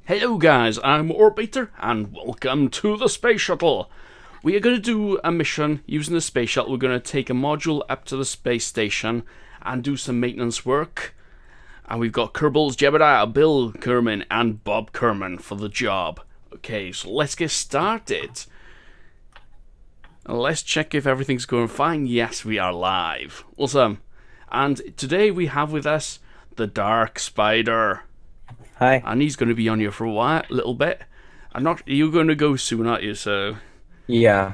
Hello guys, I'm Orbiter, and welcome to the Space Shuttle. We are going to do a mission using the Space Shuttle. We're going to take a module up to the space station and do some maintenance work. And we've got Kerbal's Jebediah, Bill Kerbin, and Bob Kerman for the job. Okay, so let's get started. Let's check if everything's going fine. Yes, we are live. Awesome. And today we have with us the Dark Spider. Hi. And he's going to be on here for a little bit. You're going to go soon, aren't you? So, Yeah,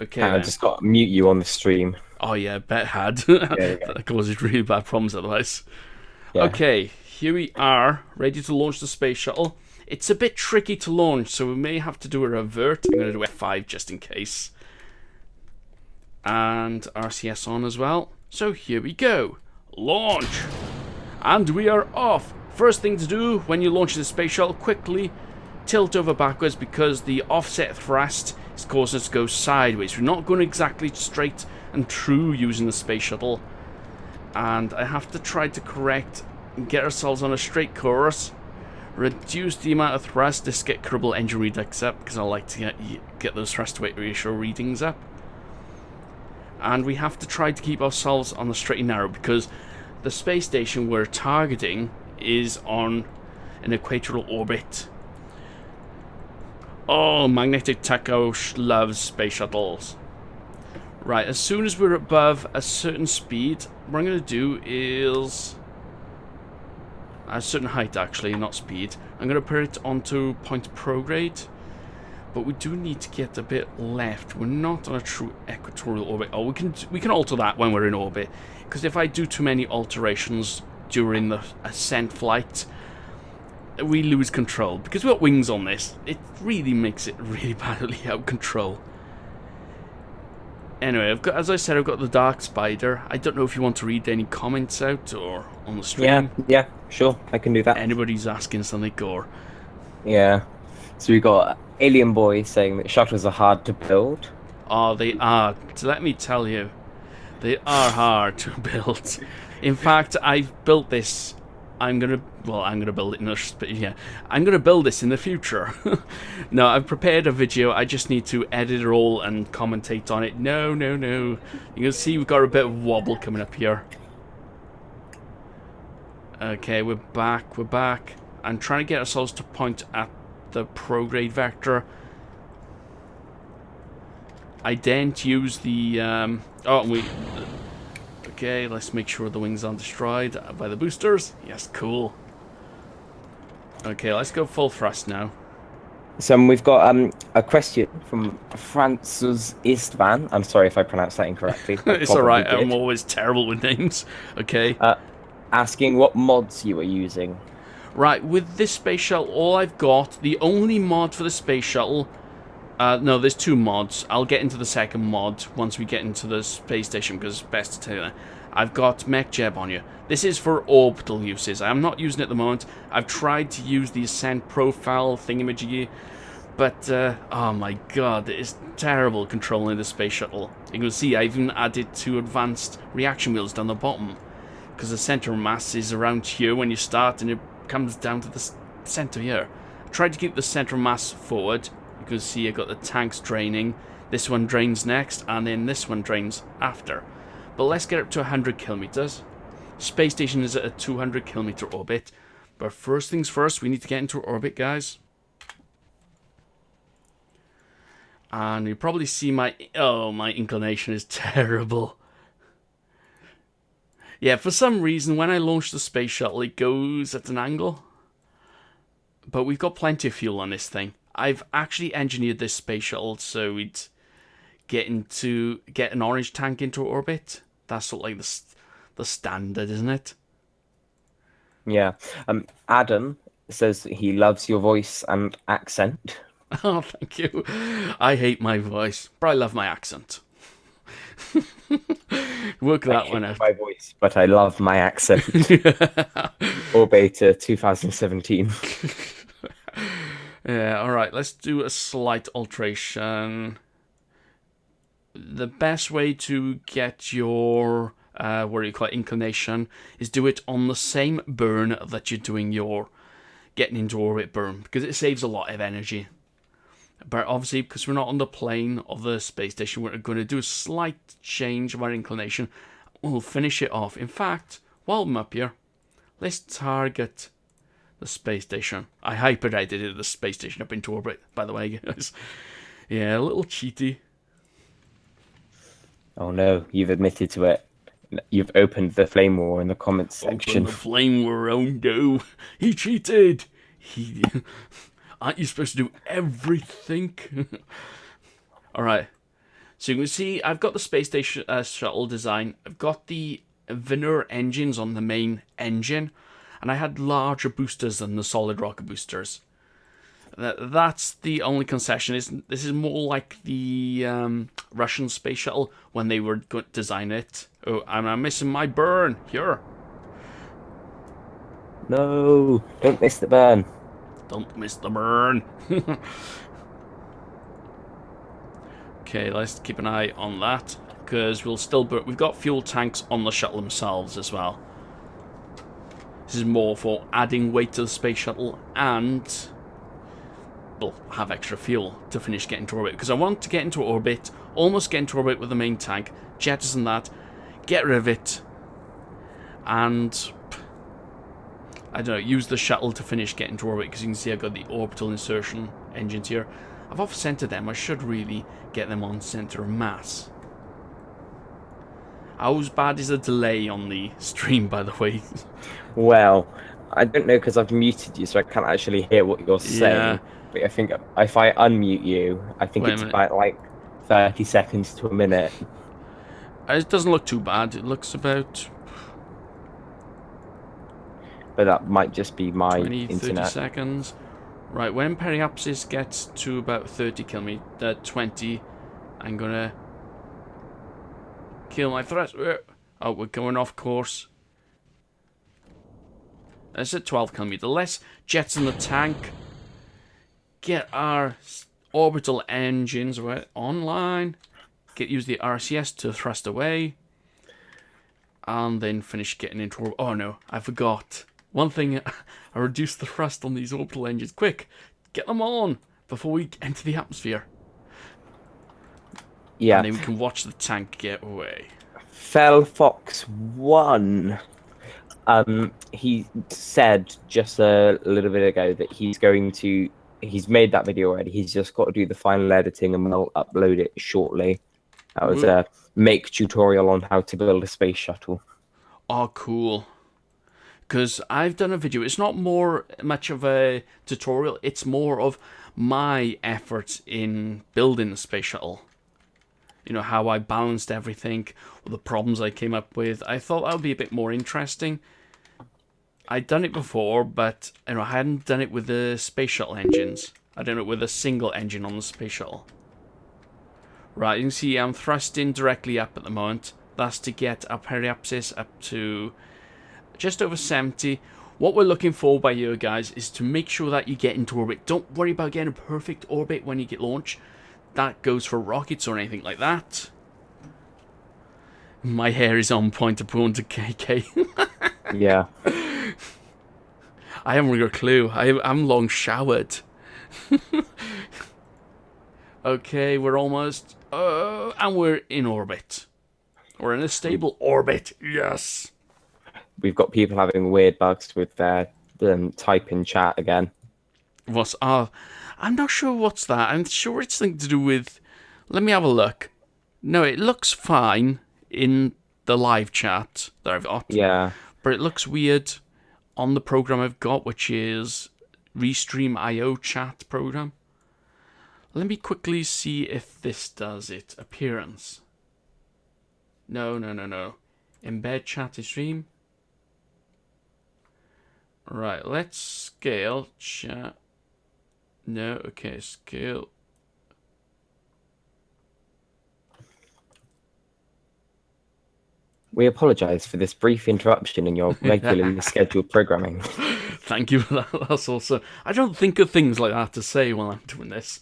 okay I then. just got to mute you on the stream. Oh yeah, bet had. Yeah, yeah, That causes really bad problems otherwise. yeah. Okay, here we are, ready to launch the space shuttle. It's a bit tricky to launch, so we may have to do a revert. I'm going to do F5 just in case. And RCS on as well. So here we go. Launch! And we are off. First thing to do when you launch the space shuttle, quickly tilt over backwards because the offset thrust is causing us to go sideways. We're not going exactly straight and true using the space shuttle. And I have to try to correct and get ourselves on a straight course. Reduce the amount of thrust. Just get Kerbal engine redux up because I like to get those thrust to weight ratio readings up. And we have to try to keep ourselves on the straight and narrow because the space station we're targeting is on an equatorial orbit. Oh, Magnetic Taco loves space shuttles. Right, as soon as we're above a certain speed, what I'm going to do is... a certain height, actually, not speed. I'm going to put it onto point prograde. But we do need to get a bit left. We're not on a true equatorial orbit. Oh, we can alter that when we're in orbit. Because if I do too many alterations during the ascent flight, we lose control. Because we've got wings on this, it really makes it really badly out of control. Anyway, as I said, I've got the Dark Spider. I don't know if you want to read any comments out or on the stream. Yeah, sure, I can do that. Anybody's asking something, or... Yeah. So we got Alien Boy saying that shuttles are hard to build. Oh, they are. So let me tell you, they are hard to build. In fact, I've built this. I'm gonna build it in I'm gonna build this in the future. No, I've prepared a video. I just need to edit it all and commentate on it. No. You can see we've got a bit of wobble coming up here. Okay, we're back. I'm trying to get ourselves to point at the prograde vector. I didn't use the okay, let's make sure the wings aren't destroyed by the boosters. Yes, cool. Okay, let's go full thrust now. So we've got a question from Francis Istvan. I'm sorry if I pronounced that incorrectly. It's alright, I'm always terrible with names. Okay. Asking what mods you are using. Right, with this space shuttle, all I've got, the only mod for the space shuttle... no, there's two mods. I'll get into the second mod once we get into the space station, because it's best to tell you that. I've got Mech Jeb on you. This is for orbital uses. I'm not using it at the moment. I've tried to use the Ascent profile thingamajiggy, but, oh my god, it is terrible controlling the space shuttle. You can see I even added two advanced reaction wheels down the bottom, because the center of mass is around here when you start, and it comes down to the center here. I tried to keep the center of mass forward. You can see I got the tanks draining. This one drains next, and then this one drains after. But let's get up to 100 kilometers. Space station is at a 200 kilometer orbit. But first things first, we need to get into orbit, guys. And you probably see my inclination is terrible. Yeah, for some reason, when I launch the space shuttle, it goes at an angle. But we've got plenty of fuel on this thing. I've actually engineered this space shuttle so we'd get an orange tank into orbit. That's sort of like the standard, isn't it? Yeah. Adam says he loves your voice and accent. Oh, thank you. I hate my voice, but I love my accent. Work that one out. My voice, but I love my accent. Or beta 2017. Yeah, alright, let's do a slight alteration. The best way to get your what do you call it, inclination, is do it on the same burn that you're doing your getting into orbit burn, because it saves a lot of energy. But obviously, because we're not on the plane of the space station, we're going to do a slight change of our inclination. We'll finish it off. In fact, while I'm up here, let's target the space station. I hyper-edited the space station up into orbit, by the way, guys. Yeah, a little cheaty. Oh no, you've admitted to it. You've opened the flame war in the comments section. Open the flame war, oh no. He cheated. Aren't you supposed to do everything? Alright. So you can see I've got the space station shuttle design. I've got the Veneer engines on the main engine. And I had larger boosters than the solid rocket boosters. That's the only concession. This is more like the Russian space shuttle when they were going to design it. Oh, I'm missing my burn. Here. No, don't miss the burn. Don't miss the burn. Okay, let's keep an eye on that, because we'll still burn. We've got fuel tanks on the shuttle themselves as well. This is more for adding weight to the space shuttle, and we'll have extra fuel to finish getting to orbit, because I want to get into orbit, almost get into orbit with the main tank, jettison that, get rid of it, and I don't know, use the shuttle to finish getting to orbit, because you can see I've got the orbital insertion engines here. I've off-centered them. I should really get them on center of mass. How bad is the delay on the stream, by the way? Well, I don't know because I've muted you, so I can't actually hear what you're saying. But I think if I unmute you, I think it's about like 30 seconds to a minute. It doesn't look too bad. It looks about... But that might just be my 20, internet. 30 seconds. Right, when periapsis gets to about 30 kilometers, 20, I'm gonna kill my thrust. Oh, we're going off course. That's at 12 kilometers. Let's jettison the tank. Get our orbital engines online. Use the RCS to thrust away. And then finish getting into orbit. Oh no, I forgot. One thing, I reduced the thrust on these orbital engines. Quick, get them on before we enter the atmosphere. Yeah. And then we can watch the tank get away. Fell Fox 1. He said just a little bit ago that he's made that video already. He's just got to do the final editing and we'll upload it shortly. That was a make tutorial on how to build a space shuttle. Oh, cool. Because I've done a video. It's not much of a tutorial. It's more of my efforts in building the space shuttle. You know, how I balanced everything, or the problems I came up with. I thought that would be a bit more interesting. I'd done it before, but you know, I hadn't done it with the space shuttle engines. I'd done it with a single engine on the space shuttle. Right, you can see I'm thrusting directly up at the moment. That's to get our periapsis up to just over 70. What we're looking for by you guys is to make sure that you get into orbit. Don't worry about getting a perfect orbit when you get launched. That goes for rockets or anything like that. My hair is on point according to KK. Yeah. I haven't got a clue. I'm long showered. Okay, we're almost... and we're in orbit. We're in a stable orbit. Yes. We've got people having weird bugs with their type in chat again. What's... I'm not sure what's that. I'm sure it's something to do with... Let me have a look. No, it looks fine in the live chat that I've got. Yeah. But it looks weird on the program I've got, which is Restream.io chat program. Let me quickly see if this does it. Appearance. No. Embed chat to stream. Right, let's scale chat. No, okay, scale. We apologise for this brief interruption in your regularly scheduled programming. Thank you for that. That's also... I don't think of things like that to say while I'm doing this.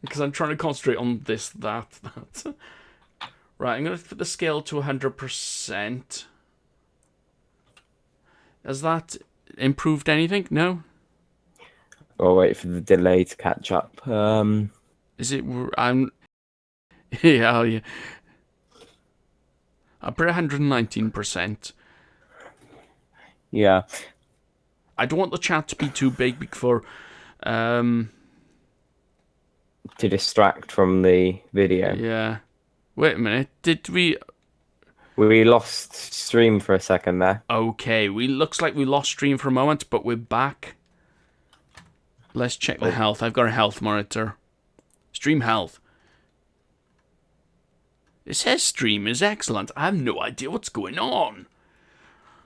Because I'm trying to concentrate on this, that. Right, I'm going to put the scale to 100%. Has that improved anything? No? Or wait for the delay to catch up. Is it? I'm. Yeah, yeah. I'm pretty 119%. Yeah. I don't want the chat to be too big before. To distract from the video. Yeah. Wait a minute. Did we? We lost stream for a second there. Okay. Looks like we lost stream for a moment, but we're back. Let's check the health. I've got a health monitor. Stream health. It says stream is excellent. I have no idea what's going on.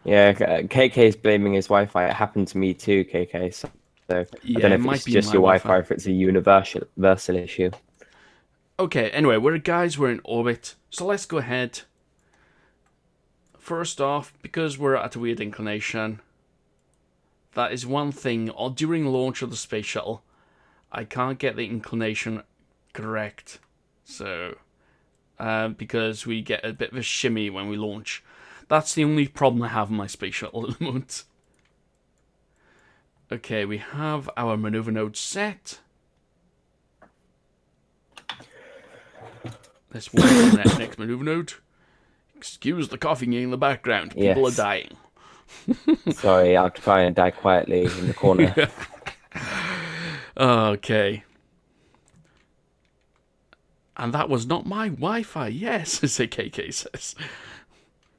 Yeah, KK is blaming his Wi-Fi. It happened to me too, KK. So I Yeah, don't know it if might it's be just my your Wi-Fi. Wi-Fi, or if it's a universal issue. Okay, anyway, we're in orbit. So let's go ahead. First off, because we're at a weird inclination, that is one thing. Or during launch of the space shuttle, I can't get the inclination correct. So, because we get a bit of a shimmy when we launch. That's the only problem I have in my space shuttle at the moment. Okay, we have our maneuver node set. Let's wait for the next maneuver node. Excuse the coughing in the background. People are Yes. dying. Sorry, I'll try and die quietly in the corner. Okay. And that was not my Wi-Fi. Yes, as KK says.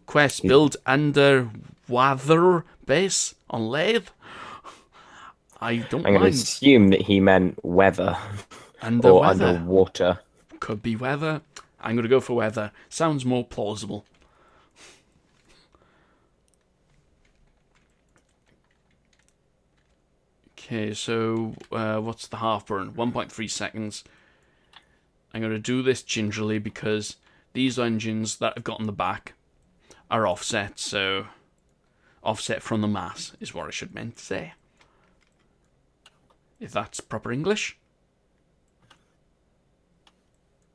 Quest build under weather base on lathe. I don't I'm going to mind. assume that he meant weather Under or weather. underwater. Could be weather. I'm going to go for weather. Sounds more plausible. Okay, so what's the half burn? 1.3 seconds. I'm going to do this gingerly because these engines that I've got on the back are offset, so offset from the mass is what I should meant to say. If that's proper English.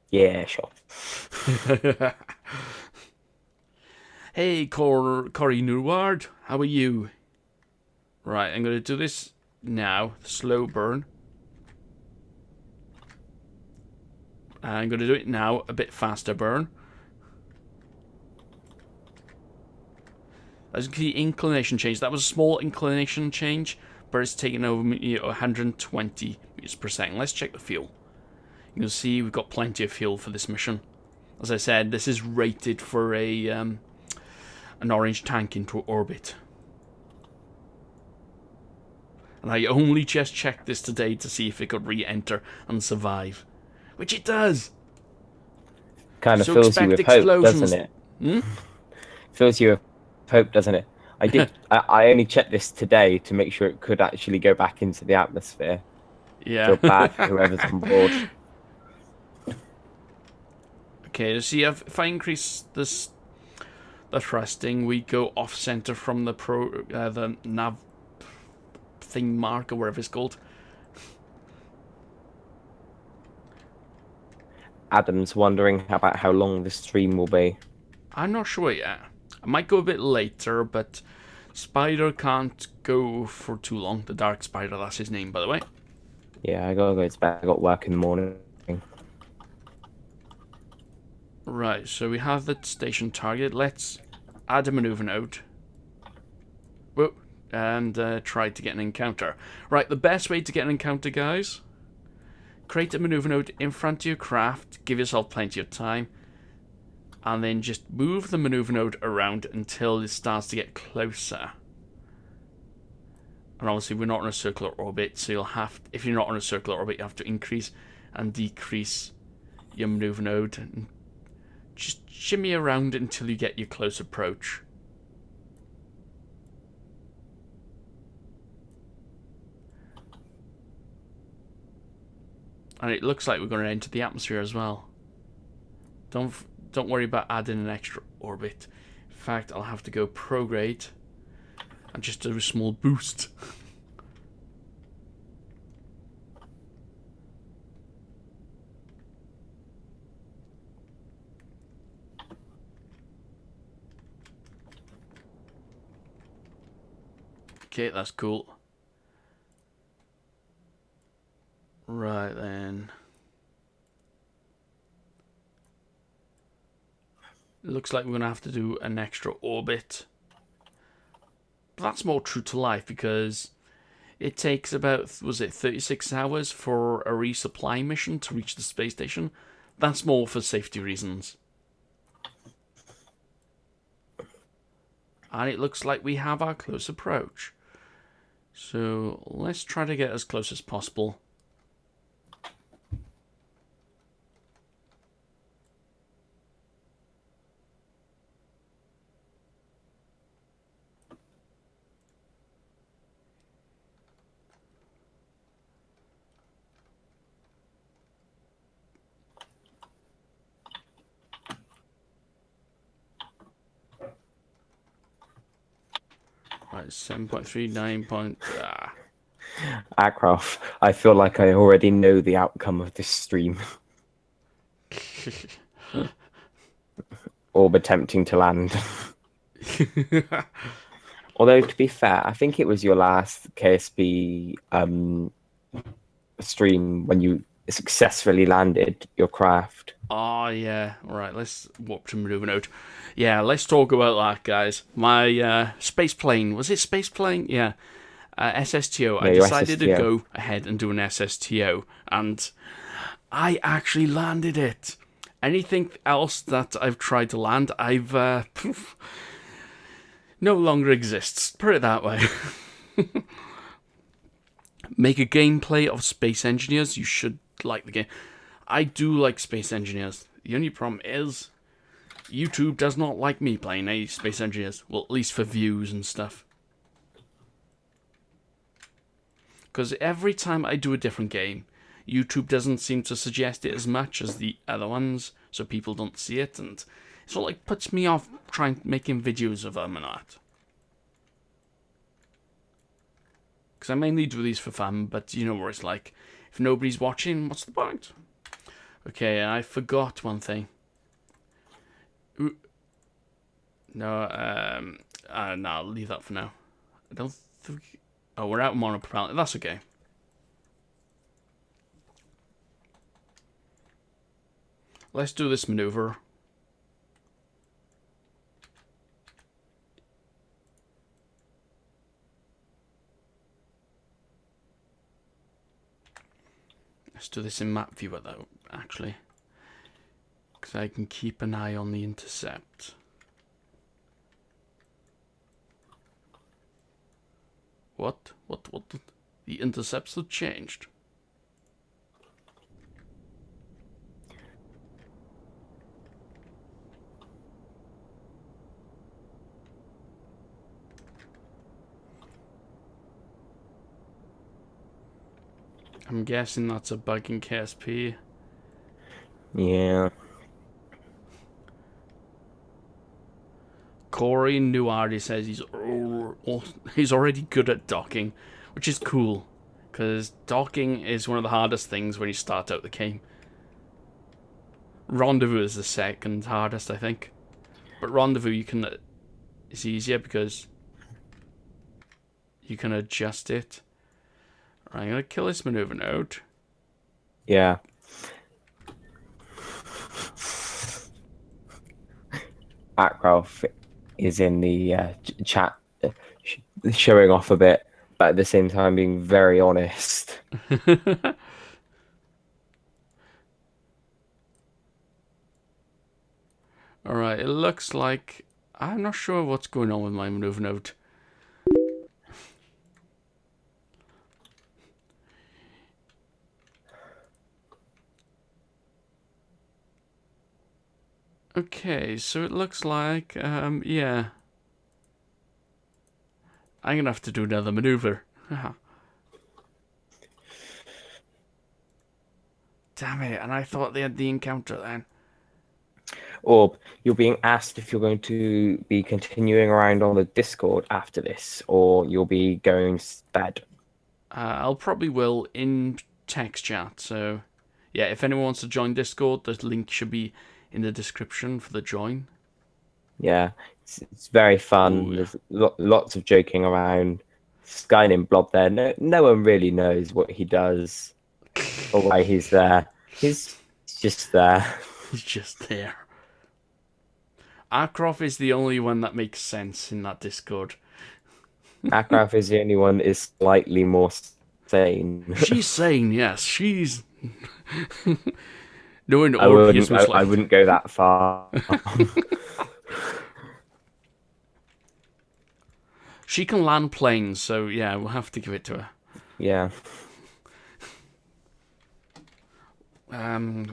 Yeah, sure. Hey, Corey Neward, how are you? Right, I'm going to do this now, slow burn. I'm going to do it now, a bit faster burn. As you can see, inclination change. That was a small inclination change, but it's taken over 120 meters per second. Let's check the fuel. You'll see we've got plenty of fuel for this mission. As I said, this is rated for a an orange tank into orbit. And I only just checked this today to see if it could re-enter and survive. Which it does! Kind of So fills you expect with hope, explosions. doesn't it? Hmm? Fills you with hope, doesn't it? I only checked this today to make sure it could actually go back into the atmosphere. Yeah. Feel bad for whoever's on board. Okay, see if I increase this the thrusting, we go off center from the nav thing mark or whatever it's called. Adam's wondering about how long the stream will be. I'm not sure yet. I might go a bit later, but Spider can't go for too long. The Dark Spider, that's his name, by the way. Yeah, I gotta go to bed. I got work in the morning. Right, so we have the station target. Let's add a maneuver node. Whoa, and try to get an encounter. Right, the best way to get an encounter, guys. Create a maneuver node in front of your craft. Give yourself plenty of time. And then just move the maneuver node around until it starts to get closer. And obviously we're not on a circular orbit, so you'll have, if you're not on a circular orbit, you have to increase and decrease your maneuver node. And just shimmy around until you get your close approach. And it looks like we're going to enter the atmosphere as well. Don't worry about adding an extra orbit. In fact, I'll have to go prograde and just do a small boost. Okay, that's cool. Right then. It looks like we're going to have to do an extra orbit. But that's more true to life because it takes about, was it 36 hours for a resupply mission to reach the space station? That's more for safety reasons. And it looks like we have our close approach. So let's try to get as close as possible. Right, 7.39 point. Akraf, I feel like I already know the outcome of this stream. Orb attempting to land. Although, to be fair, I think it was your last KSP stream when you successfully landed your craft. Oh, yeah. Right, let's warp to maneuver node. Yeah, let's talk about that, guys. My space plane. Was it space plane? Yeah. SSTO. Yeah, I your decided to SSTO. go ahead and do an SSTO, and I actually landed it. Anything else that I've tried to land, I've no longer exists. Put it that way. Make a gameplay of Space Engineers. You should like the game. I do like Space Engineers. The only problem is YouTube does not like me playing any Space Engineers. Well, at least for views and stuff. Because every time I do a different game, YouTube doesn't seem to suggest it as much as the other ones, so people don't see it, and it sort of like puts me off trying making videos of them and that. Because I mainly do these for fun, but you know what it's like. If nobody's watching, what's the point? Okay, I forgot one thing. Ooh. No, no, I'll leave that for now. I don't think... Oh, we're out of monopropellant. That's okay. Let's do this maneuver. Let's do this in map viewer though, actually. Because I can keep an eye on the intercept. What? What? The intercepts have changed. I'm guessing that's a bug in KSP. Yeah. Corey Nuardi says he's already good at docking, which is cool, because docking is one of the hardest things when you start out the game. Rendezvous is the second hardest, I think, but Rendezvous it's easier because you can adjust it. Right, I'm gonna kill this maneuver node. Yeah. Akraf is in the chat showing off a bit, but at the same time being very honest. Alright, it looks like... I'm not sure what's going on with my maneuver node. Okay, so it looks like, yeah. I'm gonna have to do another maneuver. Damn it, and I thought they had the encounter then. Orb, you're being asked if you're going to be continuing around on the Discord after this, or you'll be going sped. I'll probably will in text chat, so... Yeah, if anyone wants to join Discord, the link should be in the description for the join. Yeah, it's very fun. Ooh. There's lots of joking around. This guy named Blob there. No one really knows what he does. or why he's there. He's just there. He's just there. Akrov is the only one that makes sense in that Discord. Akraf is the only one that is slightly more sane. She's sane, yes. She's... Knowing I Orby is wouldn't. much I like... wouldn't go that far. She can land planes, so yeah, we'll have to give it to her. Yeah.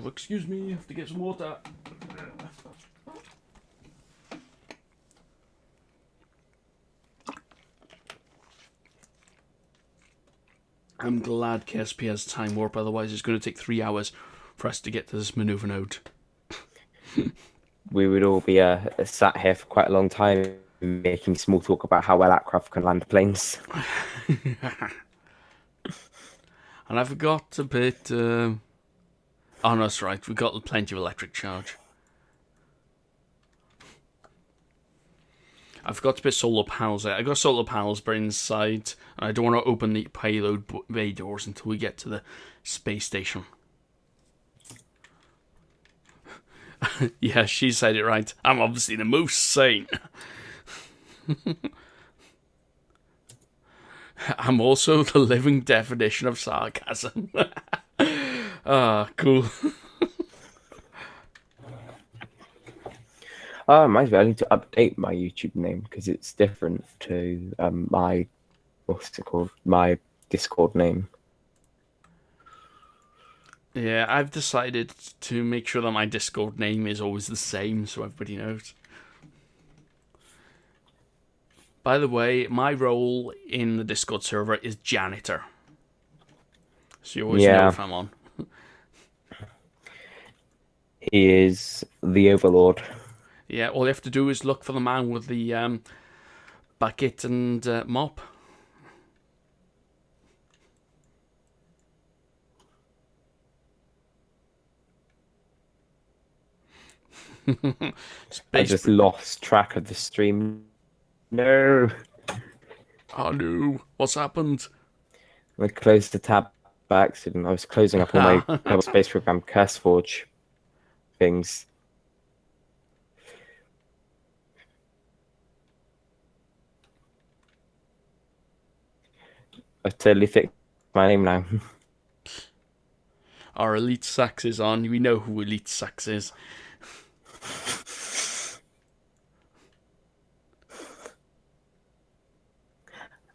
Excuse me, I have to get some water. I'm glad KSP has time warp, otherwise it's going to take 3 hours for us to get to this maneuver node. We would all be sat here for quite a long time making small talk about how well Akraf can land planes. And I forgot a bit... Oh no, that's right, we got plenty of electric charge. I forgot to put solar panels there. I got solar panels, but inside, and I don't want to open the payload bay doors until we get to the space station. Yeah, she said it right. I'm obviously the most sane. I'm also the living definition of sarcasm. Ah, cool. Oh, I need to update my YouTube name because it's different to my what's it called? My Discord name. Yeah, I've decided to make sure that my Discord name is always the same so everybody knows. By the way, my role in the Discord server is janitor. So you always know if I'm on. He is the Overlord. Yeah, all you have to do is look for the man with the bucket and mop. I just lost track of the stream. No. Oh no, what's happened? I closed the tab by accident. I was closing up all my Kerbal Space Program CurseForge things. I've totally fixed my name now. Our Elite Sax is on. We know who Elite Sax is.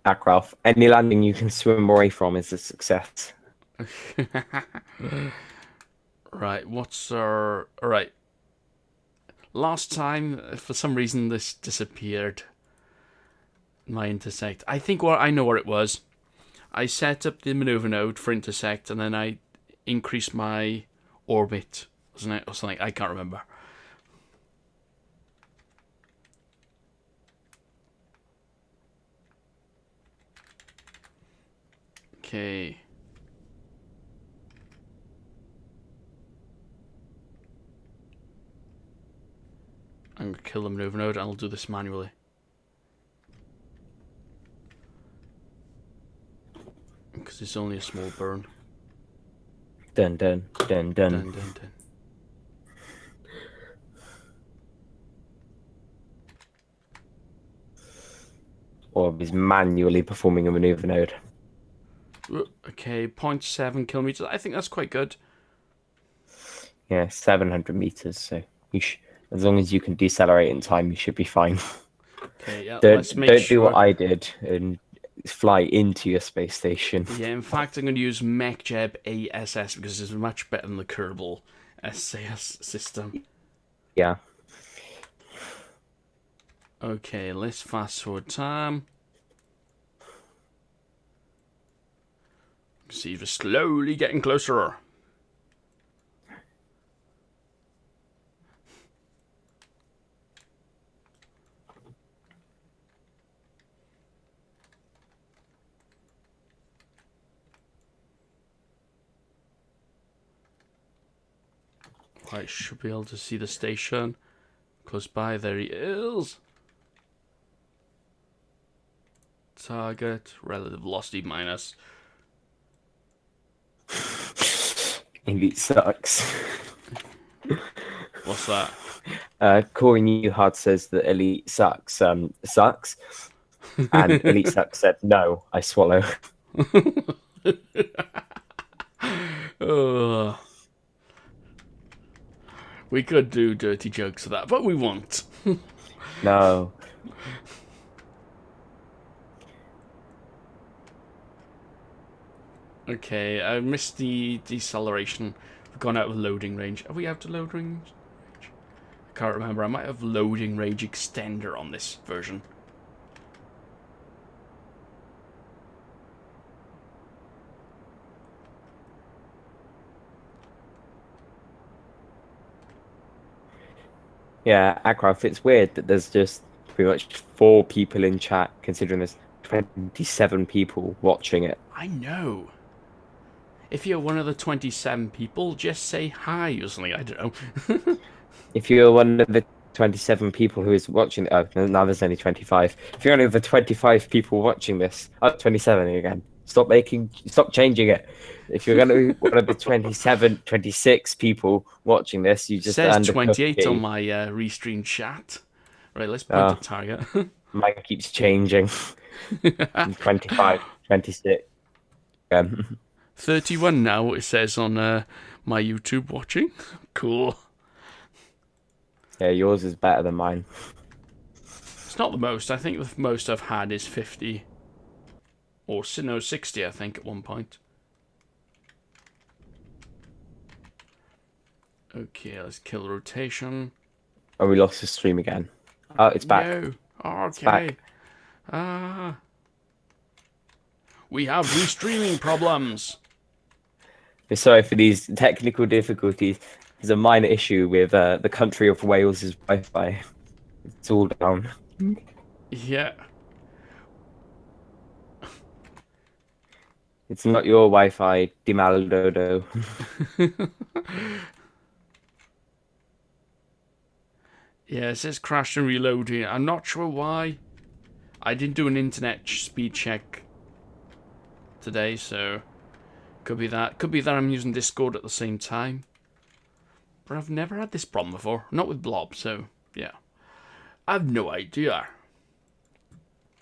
Akraf, any landing you can swim away from is a success. Right, what's our... Alright. Last time, for some reason, this disappeared. My intersect. I think I know what it was. I set up the maneuver node for intersect, and then I increased my orbit, wasn't it? Or something. I can't remember. Okay. I'm going to kill the maneuver node, and I'll do this manually. Because it's only a small burn. Dun dun dun dun. Dun, dun, dun. Or is manually performing a maneuver node. Okay, 0.7 kilometers. I think that's quite good. Yeah, 700 meters. So you as long as you can decelerate in time, you should be fine. Okay, yeah. Don't do what I did and fly into your space station. Yeah, in fact, I'm going to use MechJeb ASS because it's much better than the Kerbal SAS system. Yeah. Okay, let's fast forward time. See, we're slowly getting closer. I should be able to see the station close by. There he is. Target, relative velocity minus. Elite sucks. What's that? Corey Newhart says that Elite sucks. Sucks. And Elite sucks said, "No, I swallow." Ugh. We could do dirty jokes for that, but we won't. No. Okay, I missed the deceleration. We've gone out of loading range. Are we out of loading range? I can't remember. I might have loading range extender on this version. Yeah, Akraf, it's weird that there's just pretty much 4 people in chat, considering there's 27 people watching it. I know. If you're one of the 27 people, just say hi or something. I don't know. If you're one of the 27 people who is watching, oh, now there's only 25. If you're one of the 25 people watching this, oh, 27 again. Stop changing it. If you're going to be one of the 27, 26 people watching this, you It just says earned a 28 on cookie. my restream chat. Right, let's point Oh, at target. mine keeps changing. 25, 26. 31 now, it says on my YouTube watching. Cool. Yeah, yours is better than mine. It's not the most. I think the most I've had is 50. Or, no, 60, I think, at one point. Okay, let's kill rotation. Oh, we lost the stream again. Oh, it's back. No. Okay. It's back. We have restreaming problems. Sorry for these technical difficulties. There's a minor issue with the country of Wales's Wi-Fi. It's all down. Yeah. It's not your Wi-Fi, Dimaldodo. Yeah, it says crashed and reloading. I'm not sure why. I didn't do an internet speed check today, so could be that. Could be that I'm using Discord at the same time. But I've never had this problem before. Not with Blob, so yeah. I've no idea.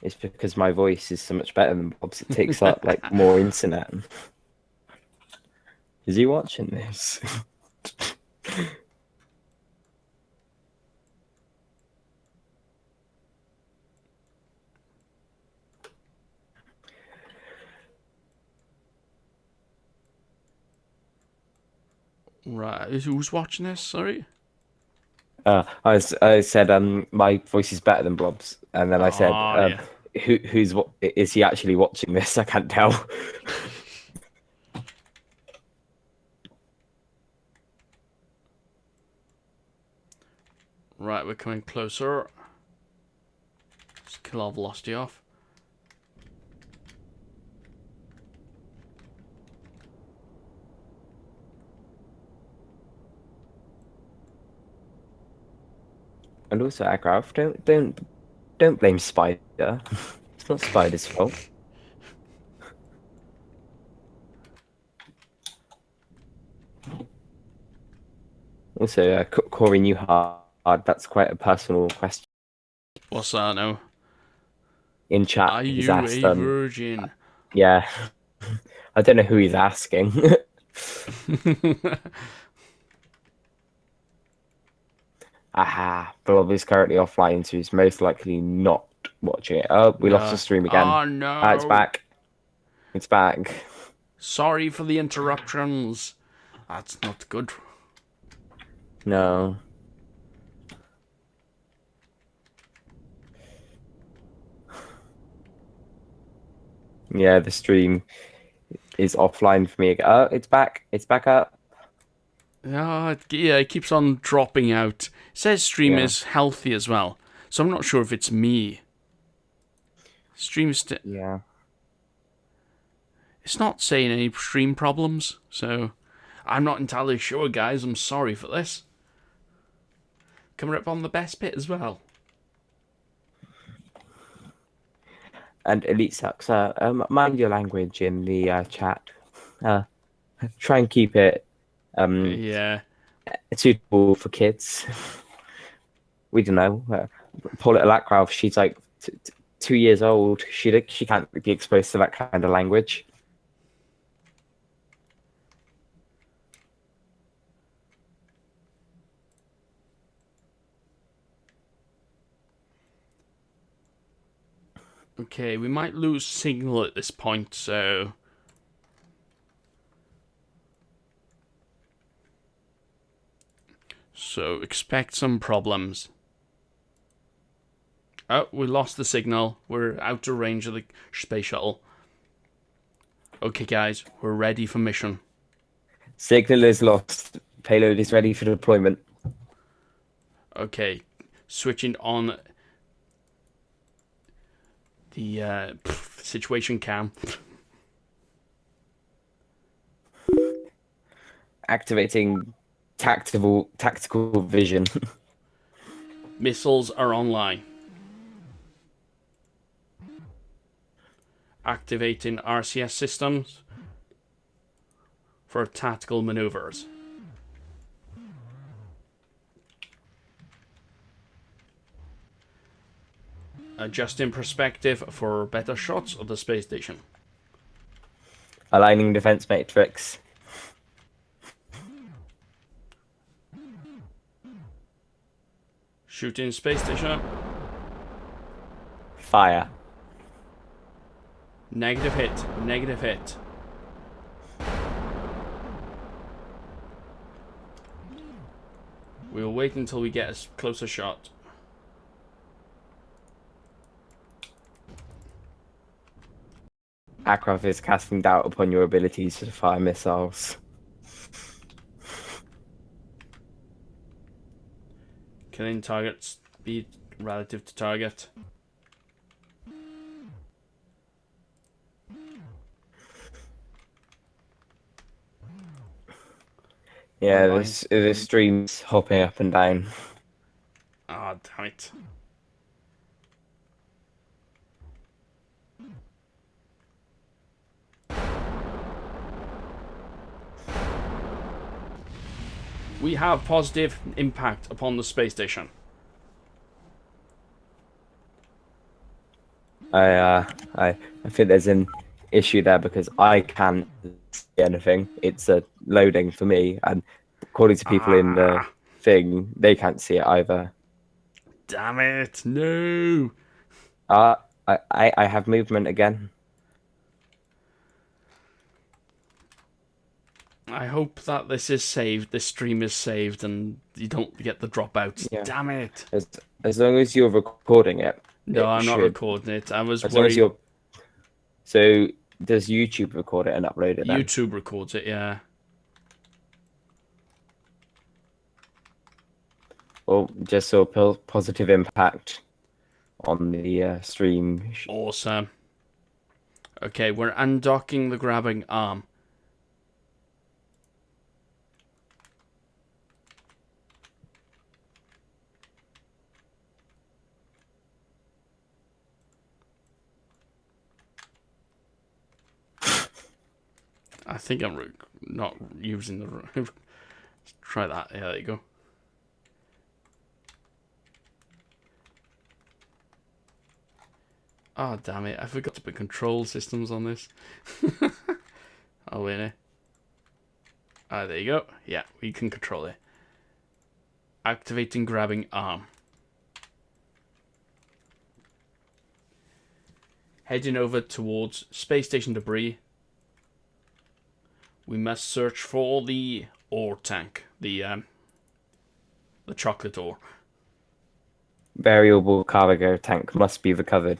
It's because my voice is so much better than Bob's. It takes up like more internet. Is he watching this? Right, who's watching this? Sorry. I said my voice is better than Blob's, and then I said Yeah. who's what is he actually watching this? I can't tell. Right, we're coming closer. Let's kill our velocity off. And also, Akraf, don't blame Spider. It's not Spider's fault. Also, Corey Newhart, that's quite a personal question. What's that now? In chat, Are he's you asked, a virgin? yeah, I don't know who he's asking. Aha, Blob is currently offline, so he's most likely not watching it. Oh, we lost the stream again. Oh no! It's back. It's back. Sorry for the interruptions. That's not good. No. Yeah, the stream is offline for me. Oh, it's back. It's back up. Yeah, it keeps on dropping out. It says stream Yeah. is healthy as well, so I'm not sure if it's me. Stream's Yeah. It's not saying any stream problems, so I'm not entirely sure, guys. I'm sorry for this. Coming up on the best bit as well. And Elite sucks. Mind your language in the chat. Try and keep it Yeah. suitable for kids. We don't know. Paulette Lackralf, she's like 2 years old. She can't be exposed to that kind of language. Okay, we might lose signal at this point, so... So expect some problems. Oh, we lost the signal. We're out of range of the space shuttle. Okay, guys, we're ready for mission. Signal is lost. Payload is ready for deployment. Okay, switching on the situation cam. Activating tactical vision. Missiles are online. Activating RCS systems for tactical maneuvers. Adjusting perspective for better shots of the space station. Aligning defense matrix. Shooting space station. Fire. Negative hit. Negative hit. We'll wait until we get a closer shot. Akraf is casting doubt upon your abilities to fire missiles. Killing target speed relative to target. Yeah, Online. the stream's hopping up and down. Ah, oh, damn it. We have positive impact upon the space station. I think there's an issue there because I can't see anything. It's a loading for me, and according to people in the thing, they can't see it either. Damn it! No. I have movement again. I hope that this is saved. This stream is saved, and you don't get the dropouts. Yeah. Damn it! As long as you're recording it. No, I'm not should. recording it. I was As long as worried. you're. So does YouTube record it and upload it? Then? YouTube records it. Yeah. Well, just so positive impact on the stream. Awesome. Okay, we're undocking the grabbing arm. I think I'm not using the... Let's try that. Yeah, there you go. Oh, damn it. I forgot to put control systems on this. Oh, wait. Ah, there you go. Yeah, we can control it. Activating grabbing arm. Heading over towards space station debris. We must search for the ore tank. The chocolate ore. Variable cargo tank must be recovered.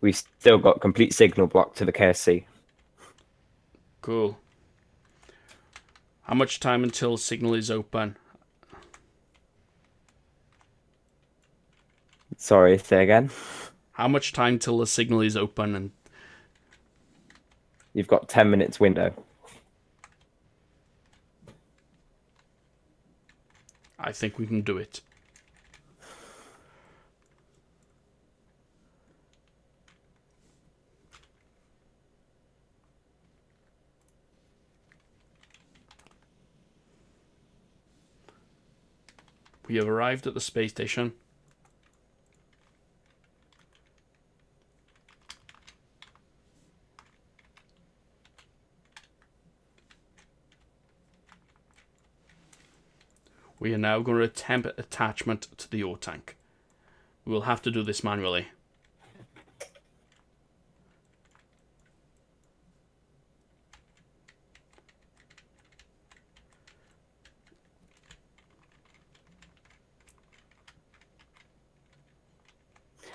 We've still got complete signal block to the KSC. Cool. How much time until signal is open? Sorry, say again. How much time till the signal is open? And You've got 10 minutes window. I think we can do it. We have arrived at the space station. We are now going to attempt attachment to the ore tank. We will have to do this manually.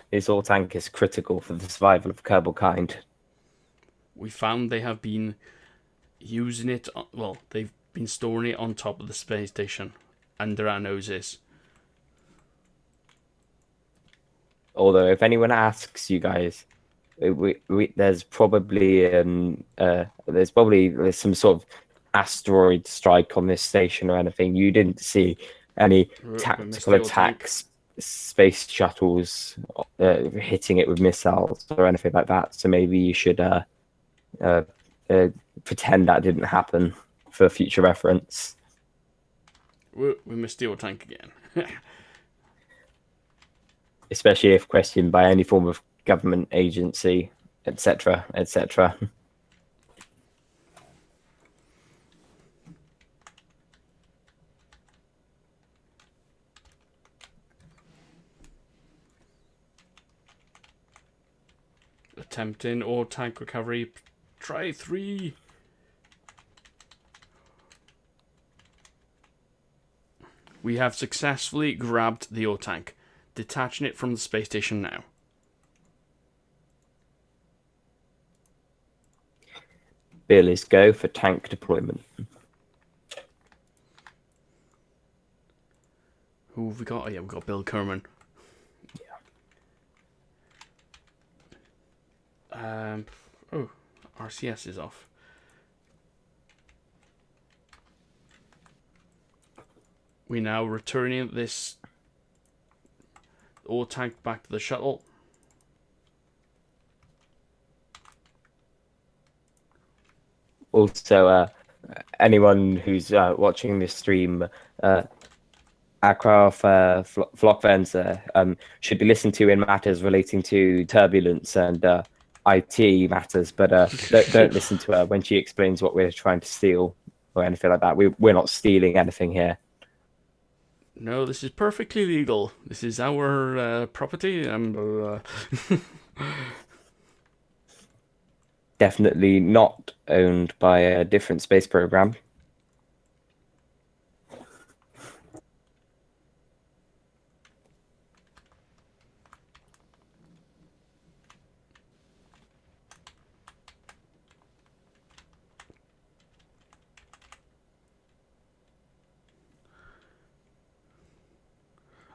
This ore tank is critical for the survival of Kerbal kind. We found they have been using it, well, they've been storing it on top of the space station, under our noses. Although, if anyone asks you guys, there's probably there's some sort of asteroid strike on this station or anything. You didn't see any tactical attacks, space shuttles hitting it with missiles or anything like that. So maybe you should pretend that didn't happen for future reference. We missed the ore tank again. Especially if questioned by any form of government agency, etc., etc. Attempting ore tank recovery. Try 3. We have successfully grabbed the ore tank. Detaching it from the space station now. Bill is go for tank deployment. Who have we got? Oh yeah, we've got Bill Kerbin. Oh, RCS is off. We now returning this ore tank back to the shuttle. Also, anyone who's watching this stream, aircraft Flockfenser should be listened to in matters relating to turbulence and IT matters, but don't listen to her when she explains what we're trying to steal or anything like that. We're not stealing anything here. No, this is perfectly legal. This is our property, and definitely not owned by a different space program.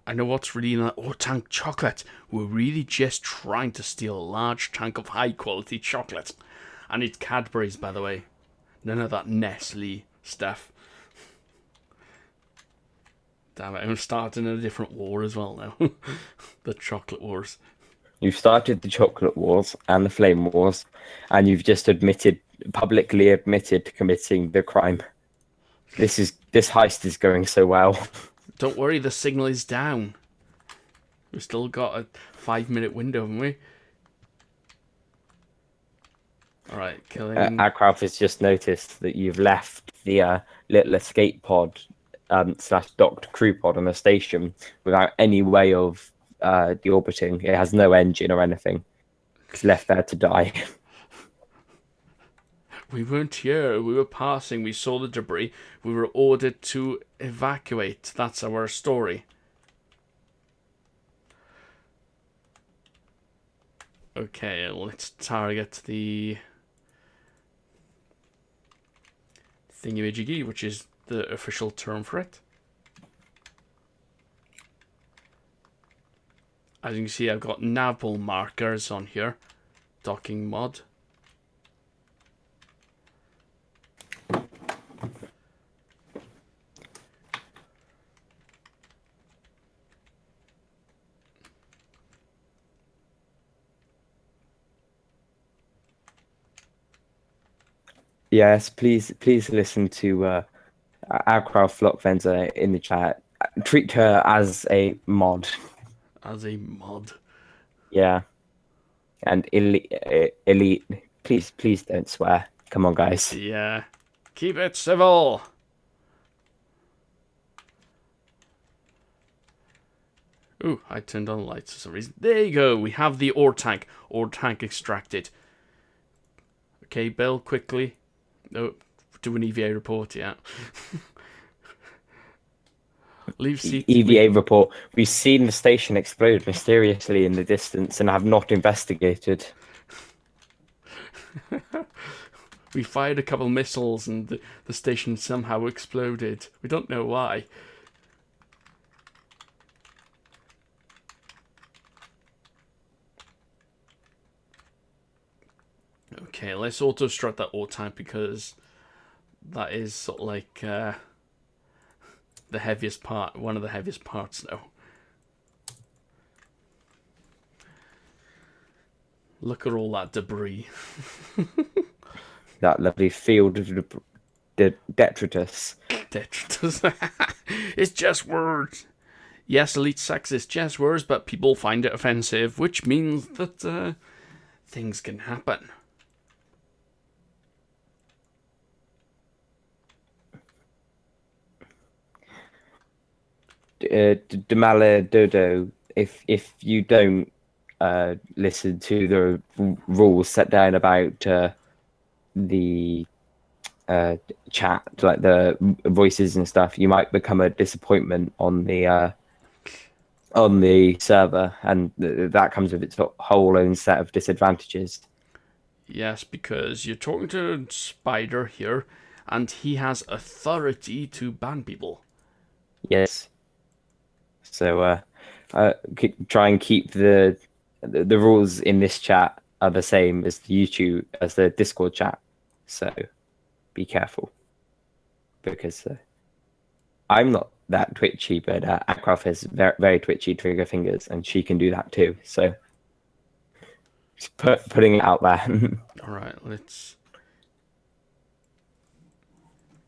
I know what's really in that ore tank: chocolate. We're really just trying to steal a large tank of high quality chocolate. And it's Cadbury's, by the way. None of that Nestle stuff. Damn it, I'm starting a different war as well now. The chocolate wars. You've started the chocolate wars and the flame wars, and you've just publicly admitted to committing the crime. This heist is going so well. Don't worry, the signal is down. We've still got a 5-minute window, haven't we? Alright, killing... Aircraft has just noticed that you've left the little escape pod / docked crew pod on the station without any way of deorbiting. It has no engine or anything. It's left there to die. We weren't here. We were passing. We saw the debris. We were ordered to evacuate. That's our story. Okay, let's target the thingamajiggy, which is the official term for it. As you can see, I've got naval markers on here. Docking mod. Yes, please listen to aircraft Flockfenser in the chat. treat her as a mod. As a mod. Yeah. And elite. Please don't swear. Come on, guys. Yeah. Keep it civil. Ooh, I turned on the lights for some reason. There you go. We have the ore tank. Ore tank extracted. Okay, Bill, quickly. Oh, do an EVA report, yeah. Leave seat. EVA report. We've seen the station explode mysteriously in the distance and have not investigated. We fired a couple missiles and the station somehow exploded. We don't know why. Okay, let's auto-strut that ore tank because that is sort of like the heaviest part, one of the heaviest parts now. Look at all that debris. That lovely field of detritus. Detritus. It's just words. Yes, elite sex is just words, but people find it offensive, which means that things can happen. Demala Dodo, if you don't listen to the rules set down about the chat, like the voices and stuff, you might become a disappointment on the server, and that comes with its whole own set of disadvantages. Yes, because you're talking to Spider here, and he has authority to ban people. Yes. So try and keep the rules in this chat are the same as the Discord chat. So be careful, because I'm not that twitchy, but Akraf has very, very twitchy trigger fingers, and she can do that too. So just putting it out there. All right, let's.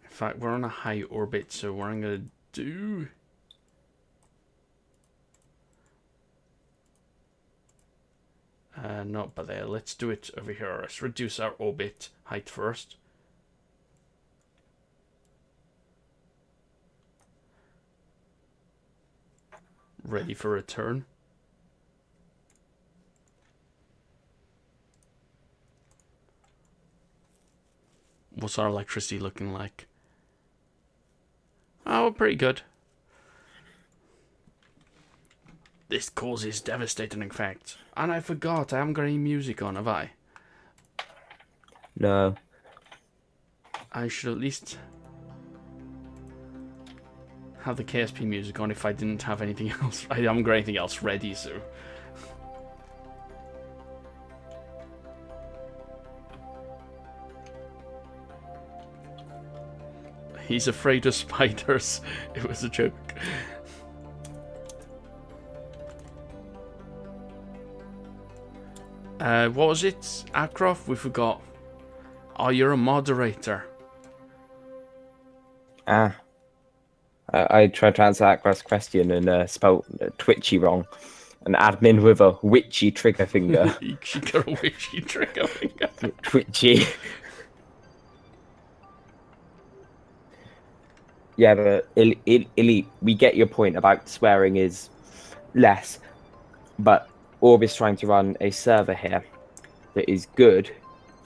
In fact, we're on a high orbit, so what I'm gonna do. Not by there. Let's do it over here. Let's reduce our orbit height first. Ready for return. What's our electricity looking like? Oh, pretty good. This causes devastating effects. And I forgot, I haven't got any music on, have I? No. I should at least have the KSP music on if I didn't have anything else. I haven't got anything else ready, so. He's afraid of spiders. It was a joke. What was it, Akraf? We forgot. Oh, you're a moderator. I tried to answer Akraf's question and spelled twitchy wrong. An admin with a witchy trigger finger. She got a witchy trigger finger. Twitchy. Yeah, but Elite, we get your point about swearing is less, but Orb is trying to run a server here that is good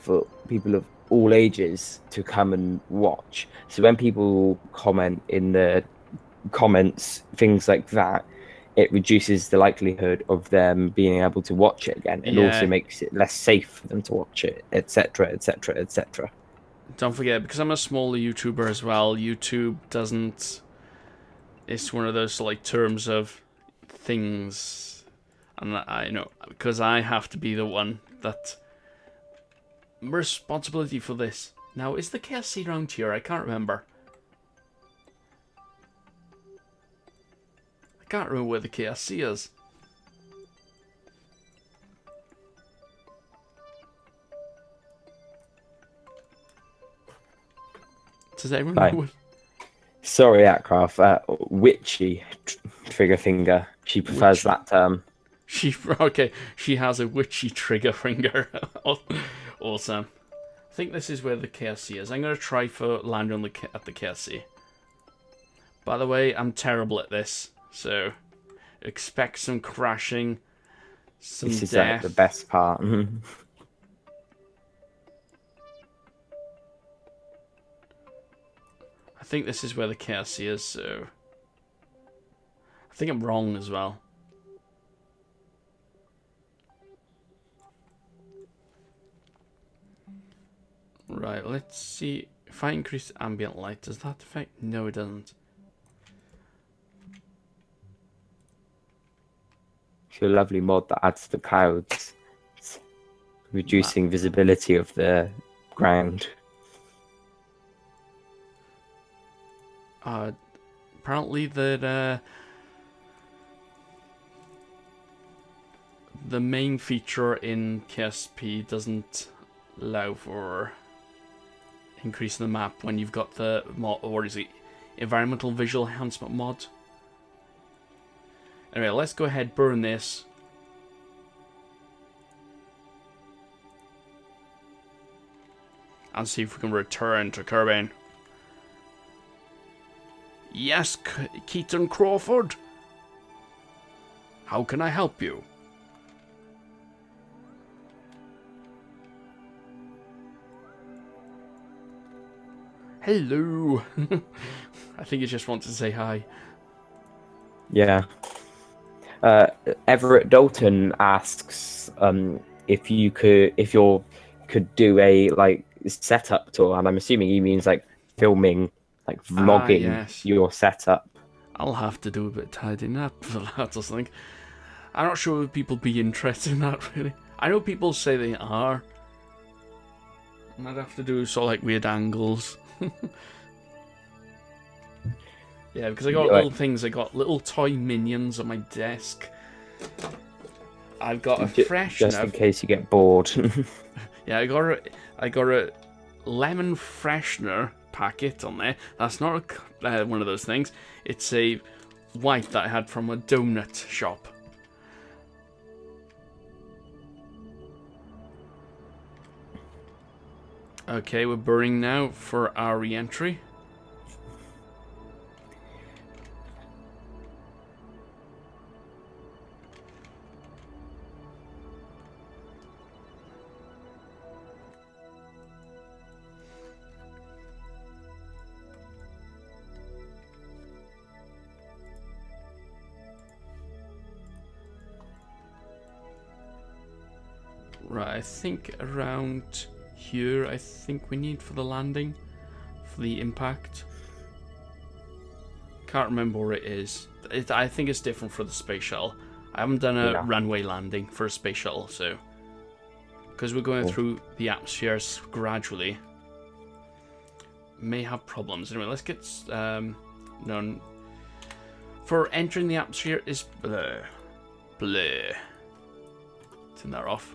for people of all ages to come and watch. So when people comment in the comments, things like that, it reduces the likelihood of them being able to watch it again. It also makes it less safe for them to watch it, etc., etc., etc. Don't forget, because I'm a smaller YouTuber as well, YouTube doesn't... It's one of those, like, terms of things. And I know, because I have to be the one that... responsibility for this. Now, is the KFC around here? I can't remember. I can't remember where the KFC is. Does everyone know what... sorry, Akraf, witchy trigger finger. She prefers Witchy. that term. Okay, she has a witchy trigger finger. Awesome. I think this is where the KFC is. I'm gonna try for land on at the KFC. By the way, I'm terrible at this, so expect some crashing, some This is death. the best part. I think this is where the KFC is, so I think I'm wrong as well. Right, let's see. If I increase ambient light, does that affect? No, it doesn't. It's a lovely mod that adds the clouds, reducing visibility of the ground. Apparently that the main feature in KSP doesn't allow for increasing the map when you've got the mod, or is it environmental visual enhancement mod? Anyway, let's go ahead, burn this. And see if we can return to Kerbin. Yes, Keaton Crawford. How can I help you? Hello. I think he just wants to say hi. Yeah. Everett Dalton asks if you could do a like setup tour, and I'm assuming he means like filming, like vlogging Yes. your setup. I'll have to do a bit of tidying up for that, I think. I'm not sure if people be interested in that, really. I know people say they are. And I'd have to do sort of like weird angles. Yeah, because I got little things. I got little toy minions on my desk. I've got a freshener. Just in case you get bored. Yeah, I got a lemon freshener packet on there. That's not one of those things. It's a wipe that I had from a donut shop. Okay, we're burning now for our re-entry. Right, I think around here, I think we need for the landing, for the impact. Can't remember where it is. I think it's different for the space shuttle. I haven't done a runway landing for a space shuttle, so because we're going through the atmospheres gradually, may have problems. Anyway, let's get none. For entering the atmosphere is blur. Turn that off.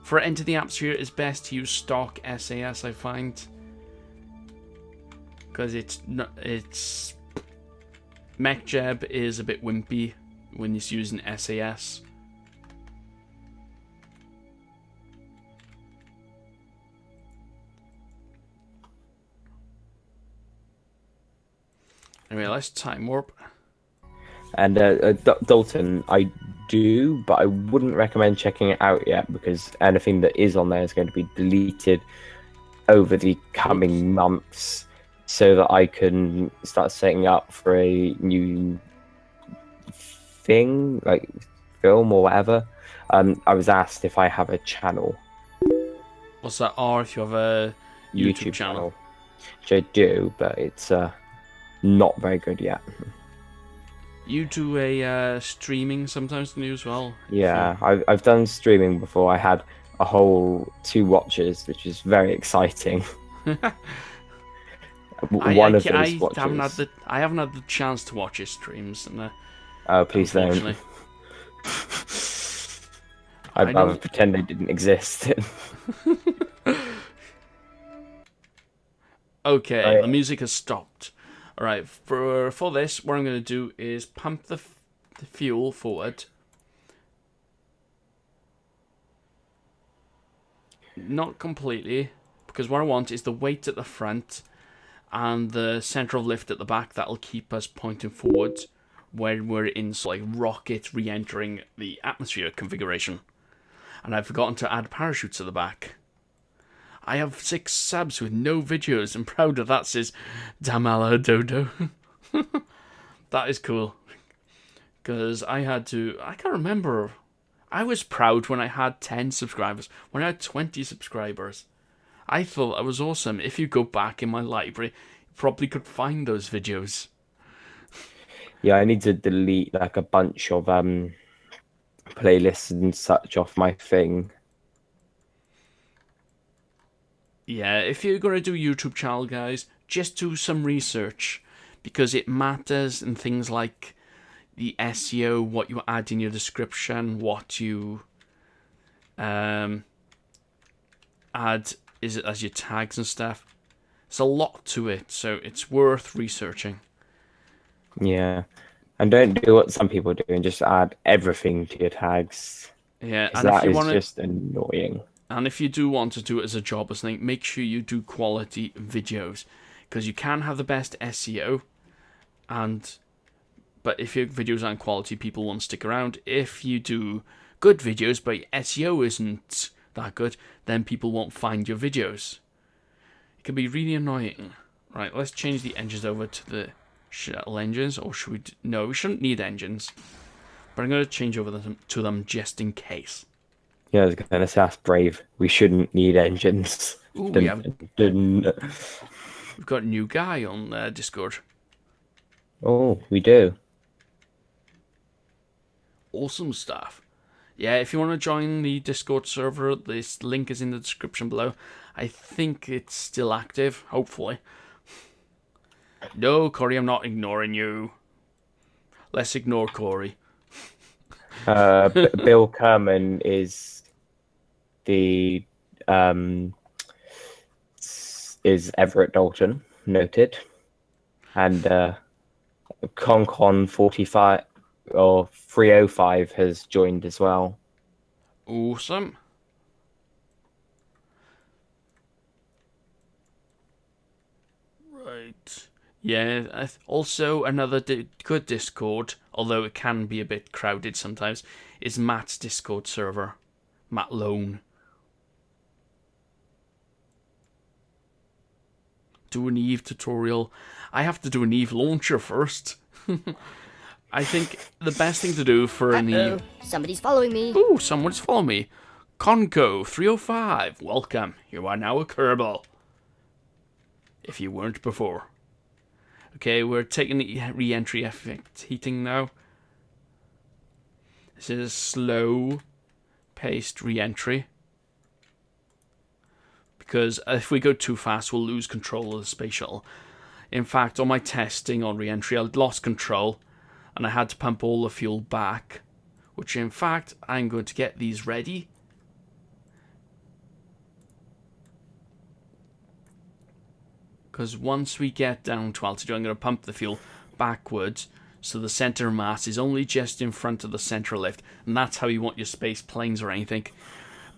For enter the atmosphere, it's best to use stock SAS, I find, because it's MechJeb is a bit wimpy when it's using SAS. Anyway, let's time warp. And Dalton, I do, but I wouldn't recommend checking it out yet because anything that is on there is going to be deleted over the coming months, so that I can start setting up for a new thing, like film or whatever. I was asked if I have a channel. What's that? Or if you have a YouTube channel. Which I do, but it's not very good yet. You do a streaming sometimes, do you as well? Yeah, I've done streaming before. I had a whole 2 watches, which is very exciting. One of those watches. I haven't had the chance to watch his streams, and oh, please don't. I'd rather pretend they didn't exist. Okay, the music has stopped. Alright, for this, what I'm going to do is pump the fuel forward. Not completely, because what I want is the weight at the front and the center of lift at the back. That'll keep us pointing forward when we're in like rocket re-entering the atmosphere configuration. And I've forgotten to add parachutes at the back. I have 6 subs with no videos. I'm proud of that, says Damala Dodo. That is cool. Because I can't remember. I was proud when I had 10 subscribers. When I had 20 subscribers. I thought that was awesome. If you go back in my library, you probably could find those videos. Yeah, I need to delete like a bunch of playlists and such off my thing. Yeah, if you're going to do a YouTube channel, guys, just do some research. Because it matters in things like the SEO, what you add in your description, what you add is it as your tags and stuff. There's a lot to it, so it's worth researching. Yeah. And don't do what some people do and just add everything to your tags. Yeah, Because and if that you is want to, just annoying. and if you do want to do it as a job or something, make sure you do quality videos, because you can have the best SEO, but if your videos aren't quality, people won't stick around. If you do good videos, but your SEO isn't that good, then people won't find your videos. It can be really annoying. Right, let's change the engines over to the shuttle engines, or should we? No, we shouldn't need engines, but I'm going to change over to them just in case. Yeah, I was going to say that's brave. We shouldn't need engines. Ooh, Didn't. we've got a new guy on Discord. Oh, we do. Awesome stuff. Yeah, if you want to join the Discord server, this link is in the description below. I think it's still active, hopefully. No, Corey, I'm not ignoring you. Let's ignore Corey. Bill Kerman is the is Everett Dalton, noted, and ConCon 45 or 305 has joined as well. Awesome. Right. Yeah, also another good Discord, although it can be a bit crowded sometimes, is Matt's Discord server. Matt Lone. Do an Eve tutorial. I have to do an Eve launcher first. I think the best thing to do for an Eve... Somebody's following me. Ooh, someone's following me. Conco 305, welcome. You are now a Kerbal. If you weren't before. Okay, we're taking the re-entry effect heating now. This is slow-paced re-entry. Because if we go too fast, we'll lose control of the space shuttle. In fact, on my testing on re-entry, I lost control, and I had to pump all the fuel back. Which, in fact, I'm going to get these ready. Because once we get down to altitude, I'm going to pump the fuel backwards, so the center of mass is only just in front of the center lift, and that's how you want your space planes or anything.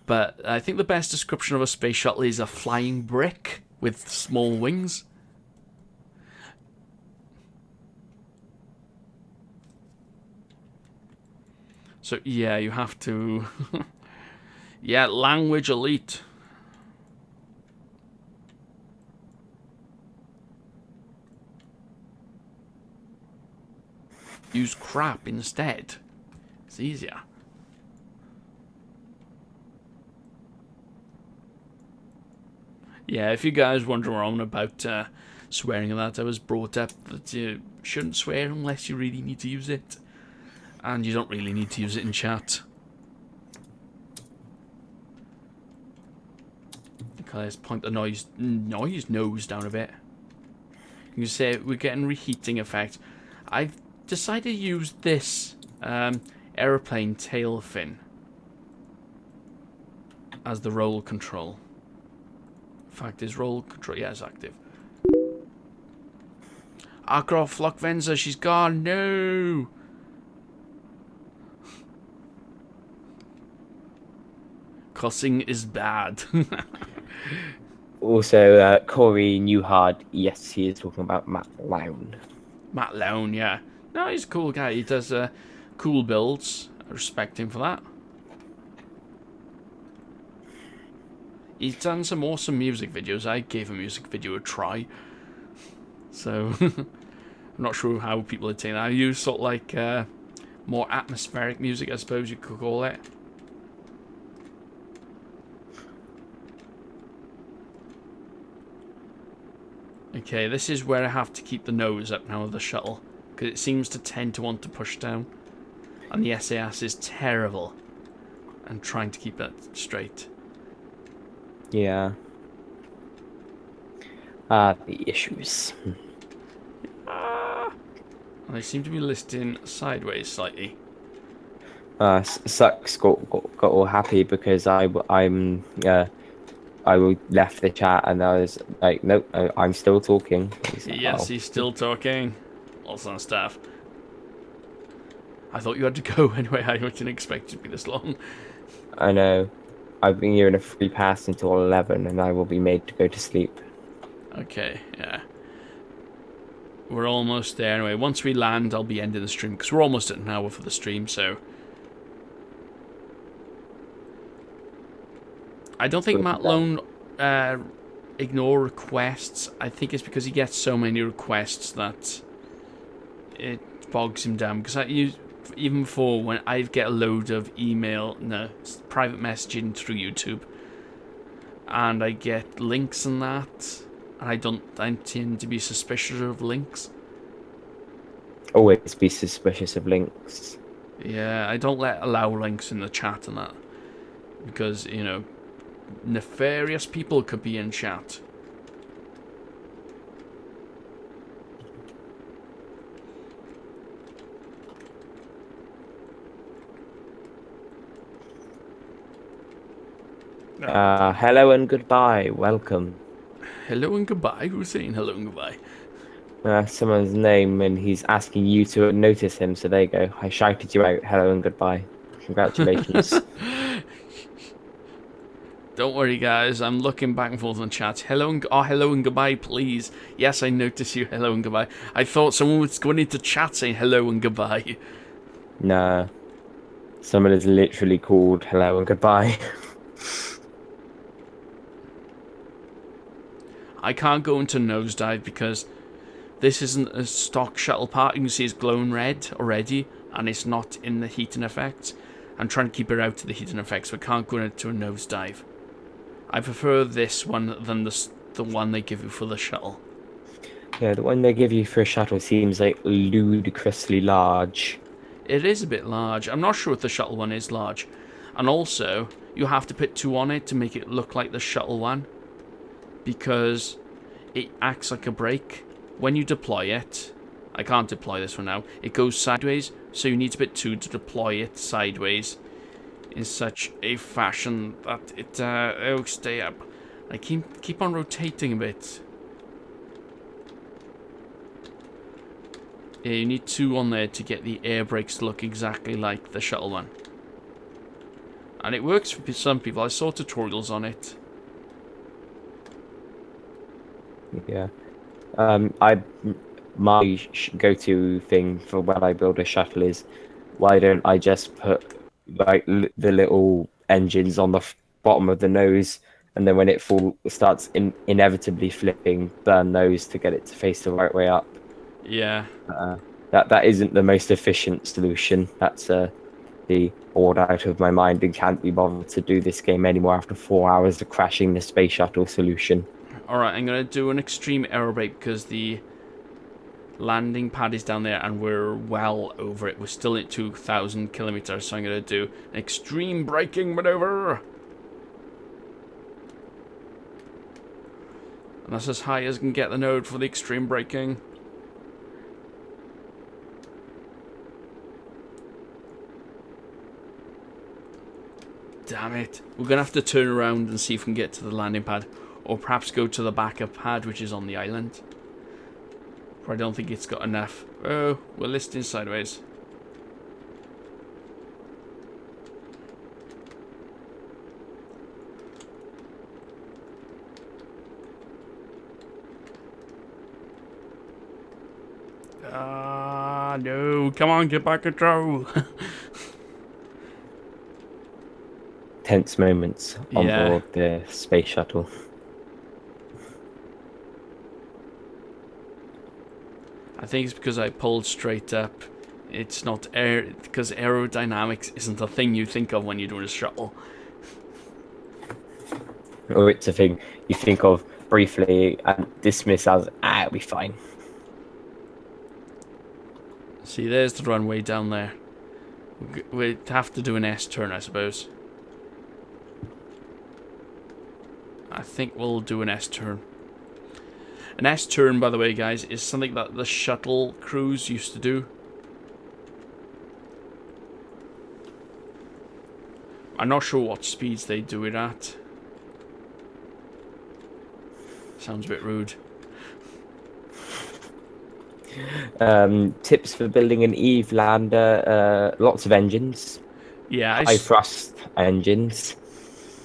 But I think the best description of a space shuttle is a flying brick with small wings. So yeah, you have to... yeah, language elite. Use crap instead. It's easier. Yeah, if you guys wonder on about swearing and that, I was brought up that you shouldn't swear unless you really need to use it. And you don't really need to use it in chat. Okay, let's point the noise nose down a bit. You can say we're getting reheating effect. I've decided to use this aeroplane tail fin as the roll control. In fact, is roll control? Yeah, it's active. Aircraft lock Venza, she's gone. No. Cussing is bad. Also, Corey Newhard, yes, he is talking about Matt Lown. Matt Lone, yeah. No, he's a cool guy. He does cool builds. I respect him for that. He's done some awesome music videos. I gave a music video a try. So, I'm not sure how people are taking that. I use sort of like more atmospheric music, I suppose you could call it. Okay, this is where I have to keep the nose up now of the shuttle, because it seems to tend to want to push down. And the SAS is terrible. And trying to keep that straight. Yeah. The issues. And they seem to be listing sideways slightly. Sucks got all happy because I left the chat and I was like, nope, I'm still talking. He's like, Yes, he's still talking. Awesome stuff. I thought you had to go anyway. I didn't expect it to be this long. I know. I've been given a free pass until 11 and I will be made to go to sleep. Okay, yeah. We're almost there anyway. Once we land, I'll be ending the stream because we're almost at an hour for the stream, so. I don't think Matt Lone ignore requests. I think it's because he gets so many requests that it bogs him down. Because even before, when I get a load of private messaging through YouTube, and I get links and that, and I tend to be suspicious of links. Always be suspicious of links. Yeah, I don't allow links in the chat and that, because, you know, nefarious people could be in chat. Hello and goodbye. Welcome. Hello and goodbye. Who's saying hello and goodbye? Someone's name and he's asking you to notice him. So there you go. I shouted you out. Hello and goodbye. Congratulations. Don't worry, guys. I'm looking back and forth on chat. Hello and goodbye, please. Yes, I notice you. Hello and goodbye. I thought someone was going into chat saying hello and goodbye. Nah. Someone is literally called hello and goodbye. I can't go into nosedive because this isn't a stock shuttle part. You can see it's glowing red already, and it's not in the heating effects. I'm trying to keep it out of the heating effects, so I can't go into a nosedive. I prefer this one than the one they give you for the shuttle. Yeah, the one they give you for a shuttle seems like ludicrously large. It is a bit large. I'm not sure if the shuttle one is large. And also, you have to put 2 on it to make it look like the shuttle one, because it acts like a brake. When you deploy it, I can't deploy this one now, it goes sideways, so you need to put 2 to deploy it sideways in such a fashion that it'll stay up. I keep on rotating a bit. Yeah, you need 2 on there to get the air brakes to look exactly like the shuttle one. And it works for some people. I saw tutorials on it. Yeah. My go-to thing for when I build a shuttle is, why don't I just put like the little engines on the bottom of the nose, and then when it starts inevitably flipping, burn those to get it to face the right way up. Yeah. That isn't the most efficient solution. That's the bored out of my mind and can't be bothered to do this game anymore after 4 hours of crashing the space shuttle solution. Alright, I'm going to do an extreme aero brake because the landing pad is down there and we're well over it. We're still at 2,000 kilometers, so I'm going to do an extreme braking maneuver. And that's as high as I can get the node for the extreme braking. Damn it. We're going to have to turn around and see if we can get to the landing pad. Or perhaps go to the backup pad, which is on the island. But I don't think it's got enough. Oh, we're listing sideways. Ah, no. Come on, get back control. Tense moments on Yeah. board the space shuttle. I think it's because I pulled straight up. It's not air, because aerodynamics isn't a thing you think of when you're doing a shuttle. Or it's a thing you think of briefly and dismiss as, it'll be fine. See, there's the runway down there. We'd have to do an S-turn, I suppose. I think we'll do an S-turn. An S-turn, by the way, guys, is something that the shuttle crews used to do. I'm not sure what speeds they do it at. Sounds a bit rude. Tips for building an Eve lander, lots of engines. Yeah, High thrust engines.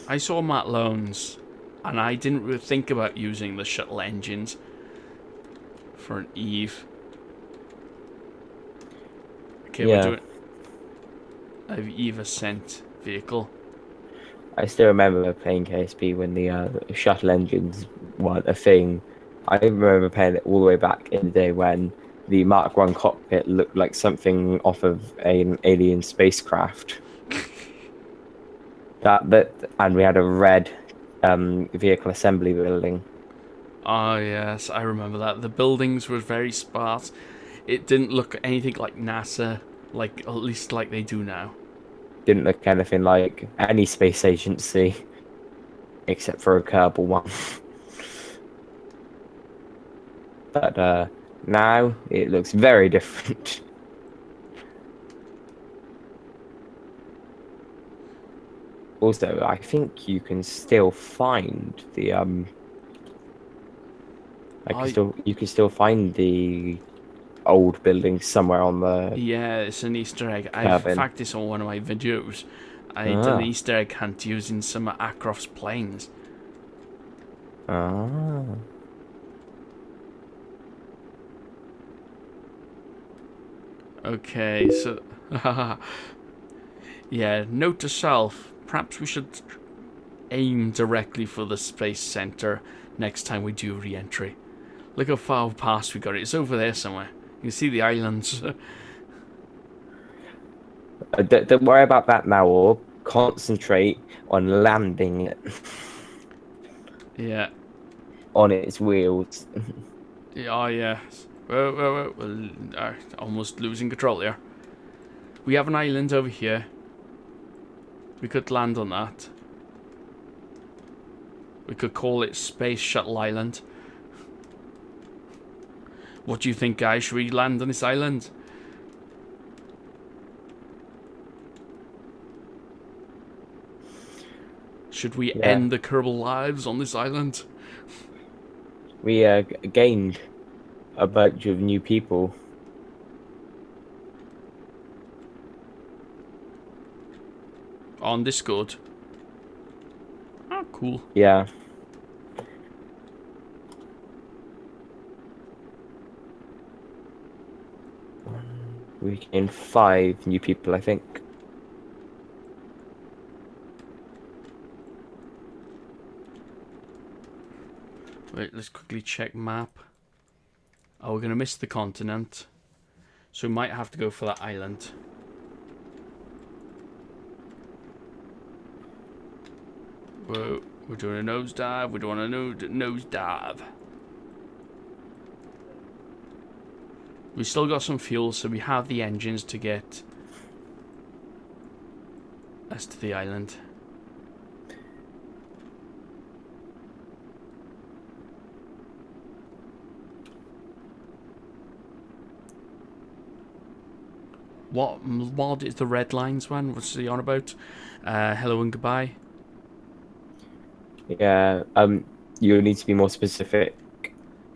I saw Matt Loans, and I didn't really think about using the shuttle engines for an Eve. Okay, Yeah. we're doing an Eve Ascent vehicle. I still remember playing KSP when the shuttle engines weren't a thing. I remember playing it all the way back in the day when the Mark One cockpit looked like something off of an alien spacecraft. And we had a red vehicle assembly building. Oh yes, I remember that. The buildings were very sparse. It didn't look anything like NASA, like at least like they do now. Didn't look anything like any space agency except for a Kerbal one. But now it looks very different. Also, I think you can still find the you can still find the old building somewhere on the Yeah, it's an Easter egg. I've in cabin. fact this on one of my videos. I did an Ah. Easter egg hunt using some of Ackroft's planes. Ah. Okay, so yeah, note to self, perhaps we should aim directly for the space center next time we do re-entry. Look how far past we got it. It's over there somewhere. You can see the islands. Don't worry about that now, or concentrate on landing it Yeah. on its wheels. Oh, yeah. Whoa. Almost losing control here. We have an island over here. We could land on that. We could call it Space Shuttle Island. What do you think, guys? Should we land on this island? Should we end the Kerbal lives on this island? We gained a bunch of new people. On Discord. Oh, cool. Yeah. We gained 5 new people, I think. Wait, let's quickly check map. Oh, we're going to miss the continent. So we might have to go for that island. Whoa, we're doing a nosedive. We're doing a nosedive. We still got some fuel, so we have the engines to get us to the island. What mod is the red lines one? What's he on about? Hello and goodbye. Yeah. You need to be more specific.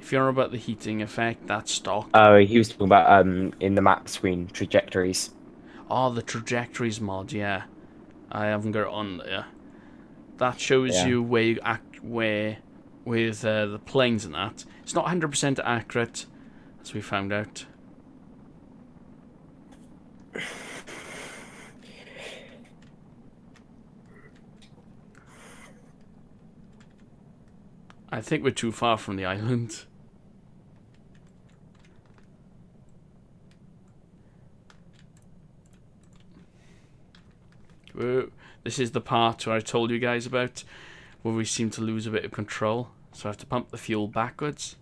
If you're about the heating effect, that's stock. Oh, he was talking about in the map screen trajectories. Oh, the trajectories mod, yeah. I haven't got it on there. That shows Yeah. you where you where with the planes and that. It's not 100% accurate, as we found out. I think we're too far from the island. Whoa. This is the part where I told you guys about, where we seem to lose a bit of control. So I have to pump the fuel backwards.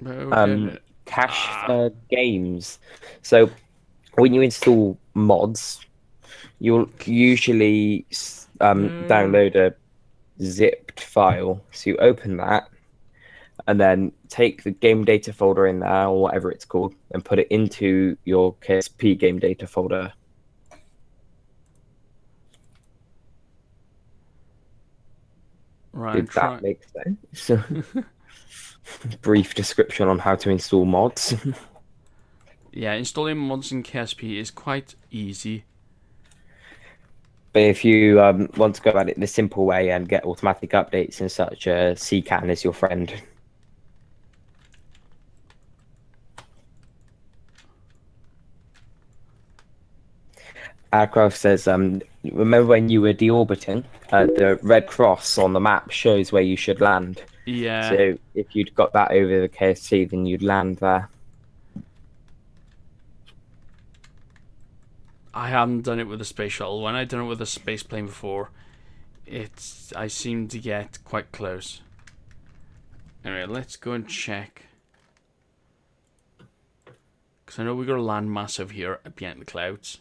Okay. Cache games. So when you install mods, you'll usually download a zipped file. So you open that and then take the game data folder in there, or whatever it's called, and put it into your KSP game data folder. Right, Did that make sense? Brief description on how to install mods. Yeah, installing mods in KSP is quite easy. But if you want to go about it the simple way and get automatic updates and such, CCAN is your friend. Aircraft says, remember when you were deorbiting? The red cross on the map shows where you should land. Yeah. So if you'd got that over the KSC, then you'd land there. I haven't done it with a space shuttle. When I've done it with a space plane before, I seem to get quite close. Anyway, let's go and check. Because I know we got a landmass over here behind the clouds.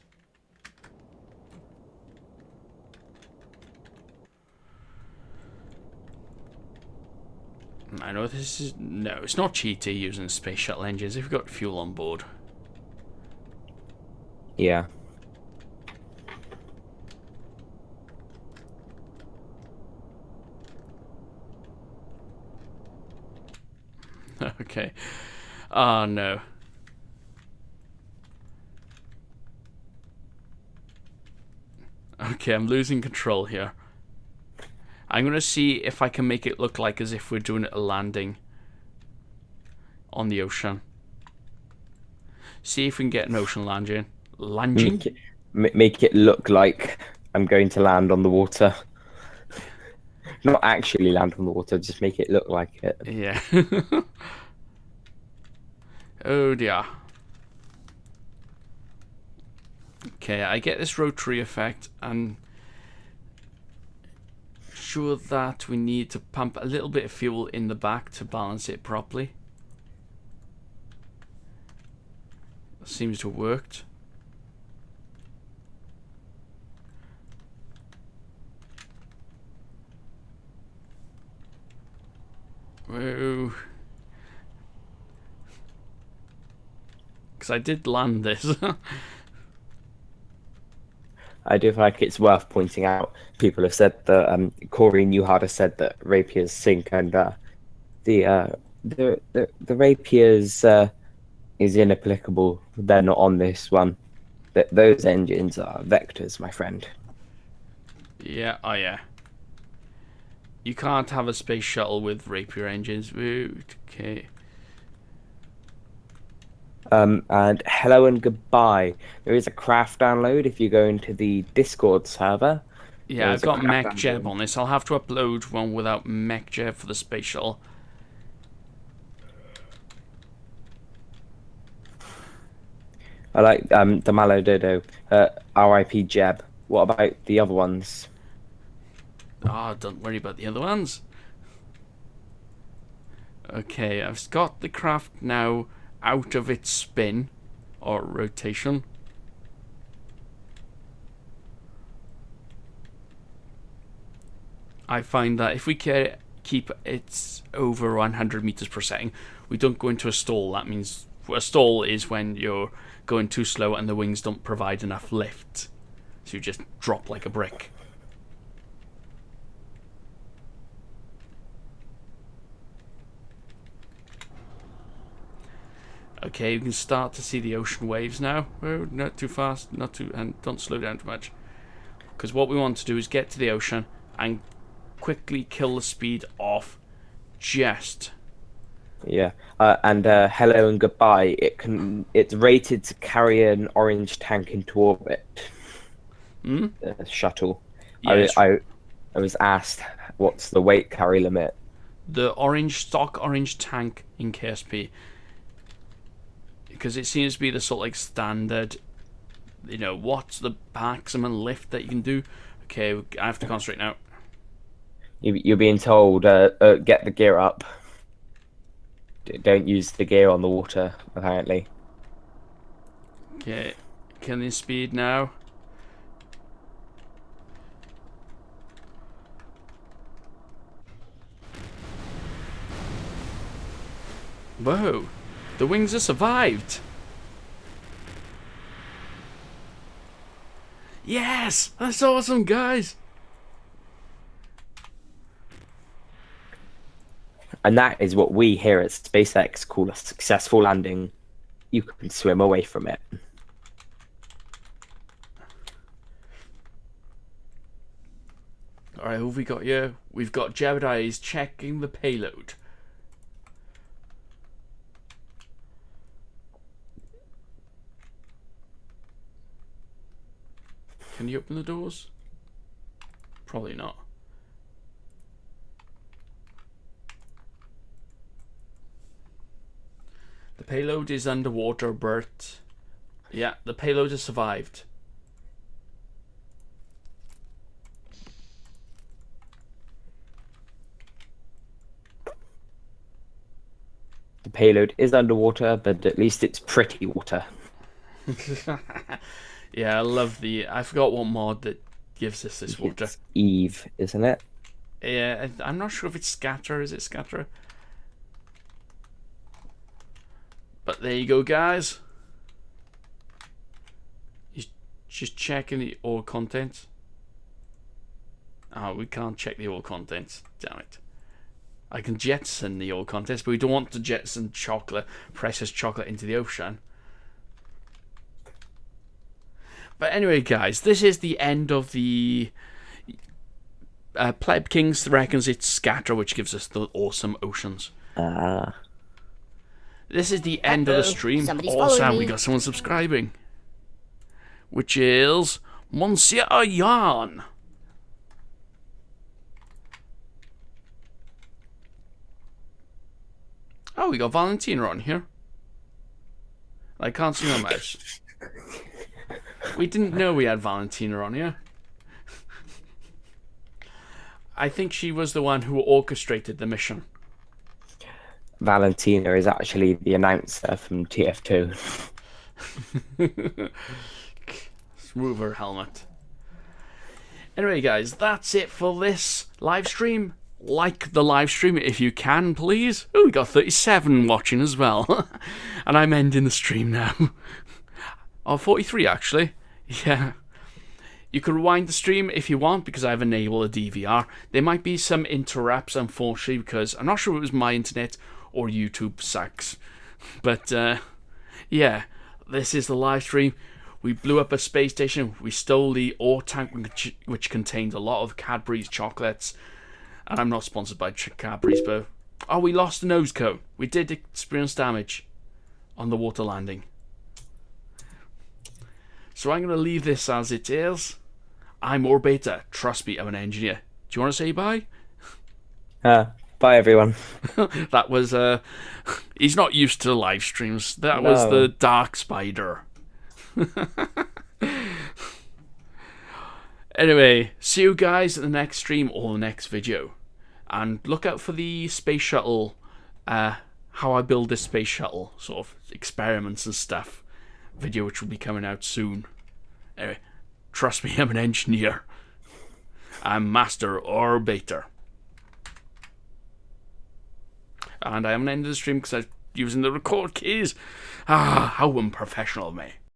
I know this is... No, it's not cheaty using space shuttle engines if you've got fuel on board. Yeah. Okay. Oh, no. Okay, I'm losing control here. I'm going to see if I can make it look like as if we're doing a landing on the ocean. See if we can get an ocean landing. Landing? Make it look like I'm going to land on the water. Not actually land on the water, just make it look like it. Yeah. Oh dear. Okay, I get this rotary effect, and sure that we need to pump a little bit of fuel in the back to balance it properly. Seems to have worked. Whoa. Because I did land this. I do feel like it's worth pointing out. People have said that Corey Newhart has said that rapiers sink, and the rapiers is inapplicable. They're not on this one. Those engines are vectors, my friend. Yeah, oh yeah. You can't have a space shuttle with rapier engines. Okay. And hello and goodbye. There is a craft download if you go into the Discord server. Yeah, I've got MechJeb on this. I'll have to upload one without MechJeb for the space shuttle. I like the Mallow Dodo, RIP Jeb. What about the other ones? Ah, don't worry about the other ones. Okay, I've got the craft now out of its spin or rotation. I find that if we keep it over 100 meters per second, we don't go into a stall. That means A stall is when you're going too slow and the wings don't provide enough lift. So you just drop like a brick. Okay, you can start to see the ocean waves now. Oh, not too fast, and don't slow down too much. Because what we want to do is get to the ocean and quickly kill the speed off. Just. Yeah, and hello and goodbye. It's rated to carry an orange tank into orbit. The shuttle. Yes. I was asked what's the weight carry limit. The stock orange tank in KSP, because it seems to be the sort of like standard, you know, what's the maximum lift that you can do. Okay, I have to concentrate now. You're being told get the gear up. Don't use the gear on the water, apparently. Okay, killing speed now. Whoa, the wings have survived. Yes, that's awesome, guys. And that is what we here at SpaceX call a successful landing. You can swim away from it. Alright, who have we got here? We've got Jebediah's checking the payload. Can you open the doors? Probably not. The payload is underwater, Bert. Yeah, the payload has survived. The payload is underwater, but at least it's pretty water. Yeah, I love I forgot what mod that gives us this water. It's Eve, isn't it? Yeah, I'm not sure if it's scatter. Is it scatter? But there you go, guys. He's just checking the ore content. Oh, we can't check the ore content. Damn it. I can jettison the ore contents, but we don't want to jettison chocolate, precious chocolate, into the ocean. But anyway, guys, this is the end of the Pleb Kings reckons it's scatter, which gives us the awesome oceans. This is the end of the stream. Awesome, we got someone subscribing, which is Monsieur Yarn. Oh, we got Valentina on here. I can't see my mouse. We didn't know we had Valentina on here. I think she was the one who orchestrated the mission. Valentina is actually the announcer from TF2. Remove her helmet. Anyway, guys, that's it for this live stream. Like the live stream if you can, please. Oh, we got 37 watching as well. And I'm ending the stream now. Oh, 43 actually. Yeah. You can rewind the stream if you want, because I've enabled a DVR. There might be some interrupts, unfortunately, because I'm not sure if it was my internet or YouTube sucks. But, yeah, this is the live stream. We blew up a space station. We stole the ore tank, which contained a lot of Cadbury's chocolates. And I'm not sponsored by Cadbury's, but... Oh, we lost the nose cone. We did experience damage on the water landing. So I'm going to leave this as it is. I'm Orbital. Trust me, I'm an engineer. Do you want to say bye? Bye, everyone. That was... he's not used to live streams. That was the Dark Spider. Anyway, see you guys at the next stream or the next video. And look out for the space shuttle, how I build this space shuttle, sort of experiments and stuff, video which will be coming out soon. Anyway, trust me, I'm an engineer. I'm Master Orbital. And I haven't ended the stream because I using the record keys. Ah, how unprofessional of me.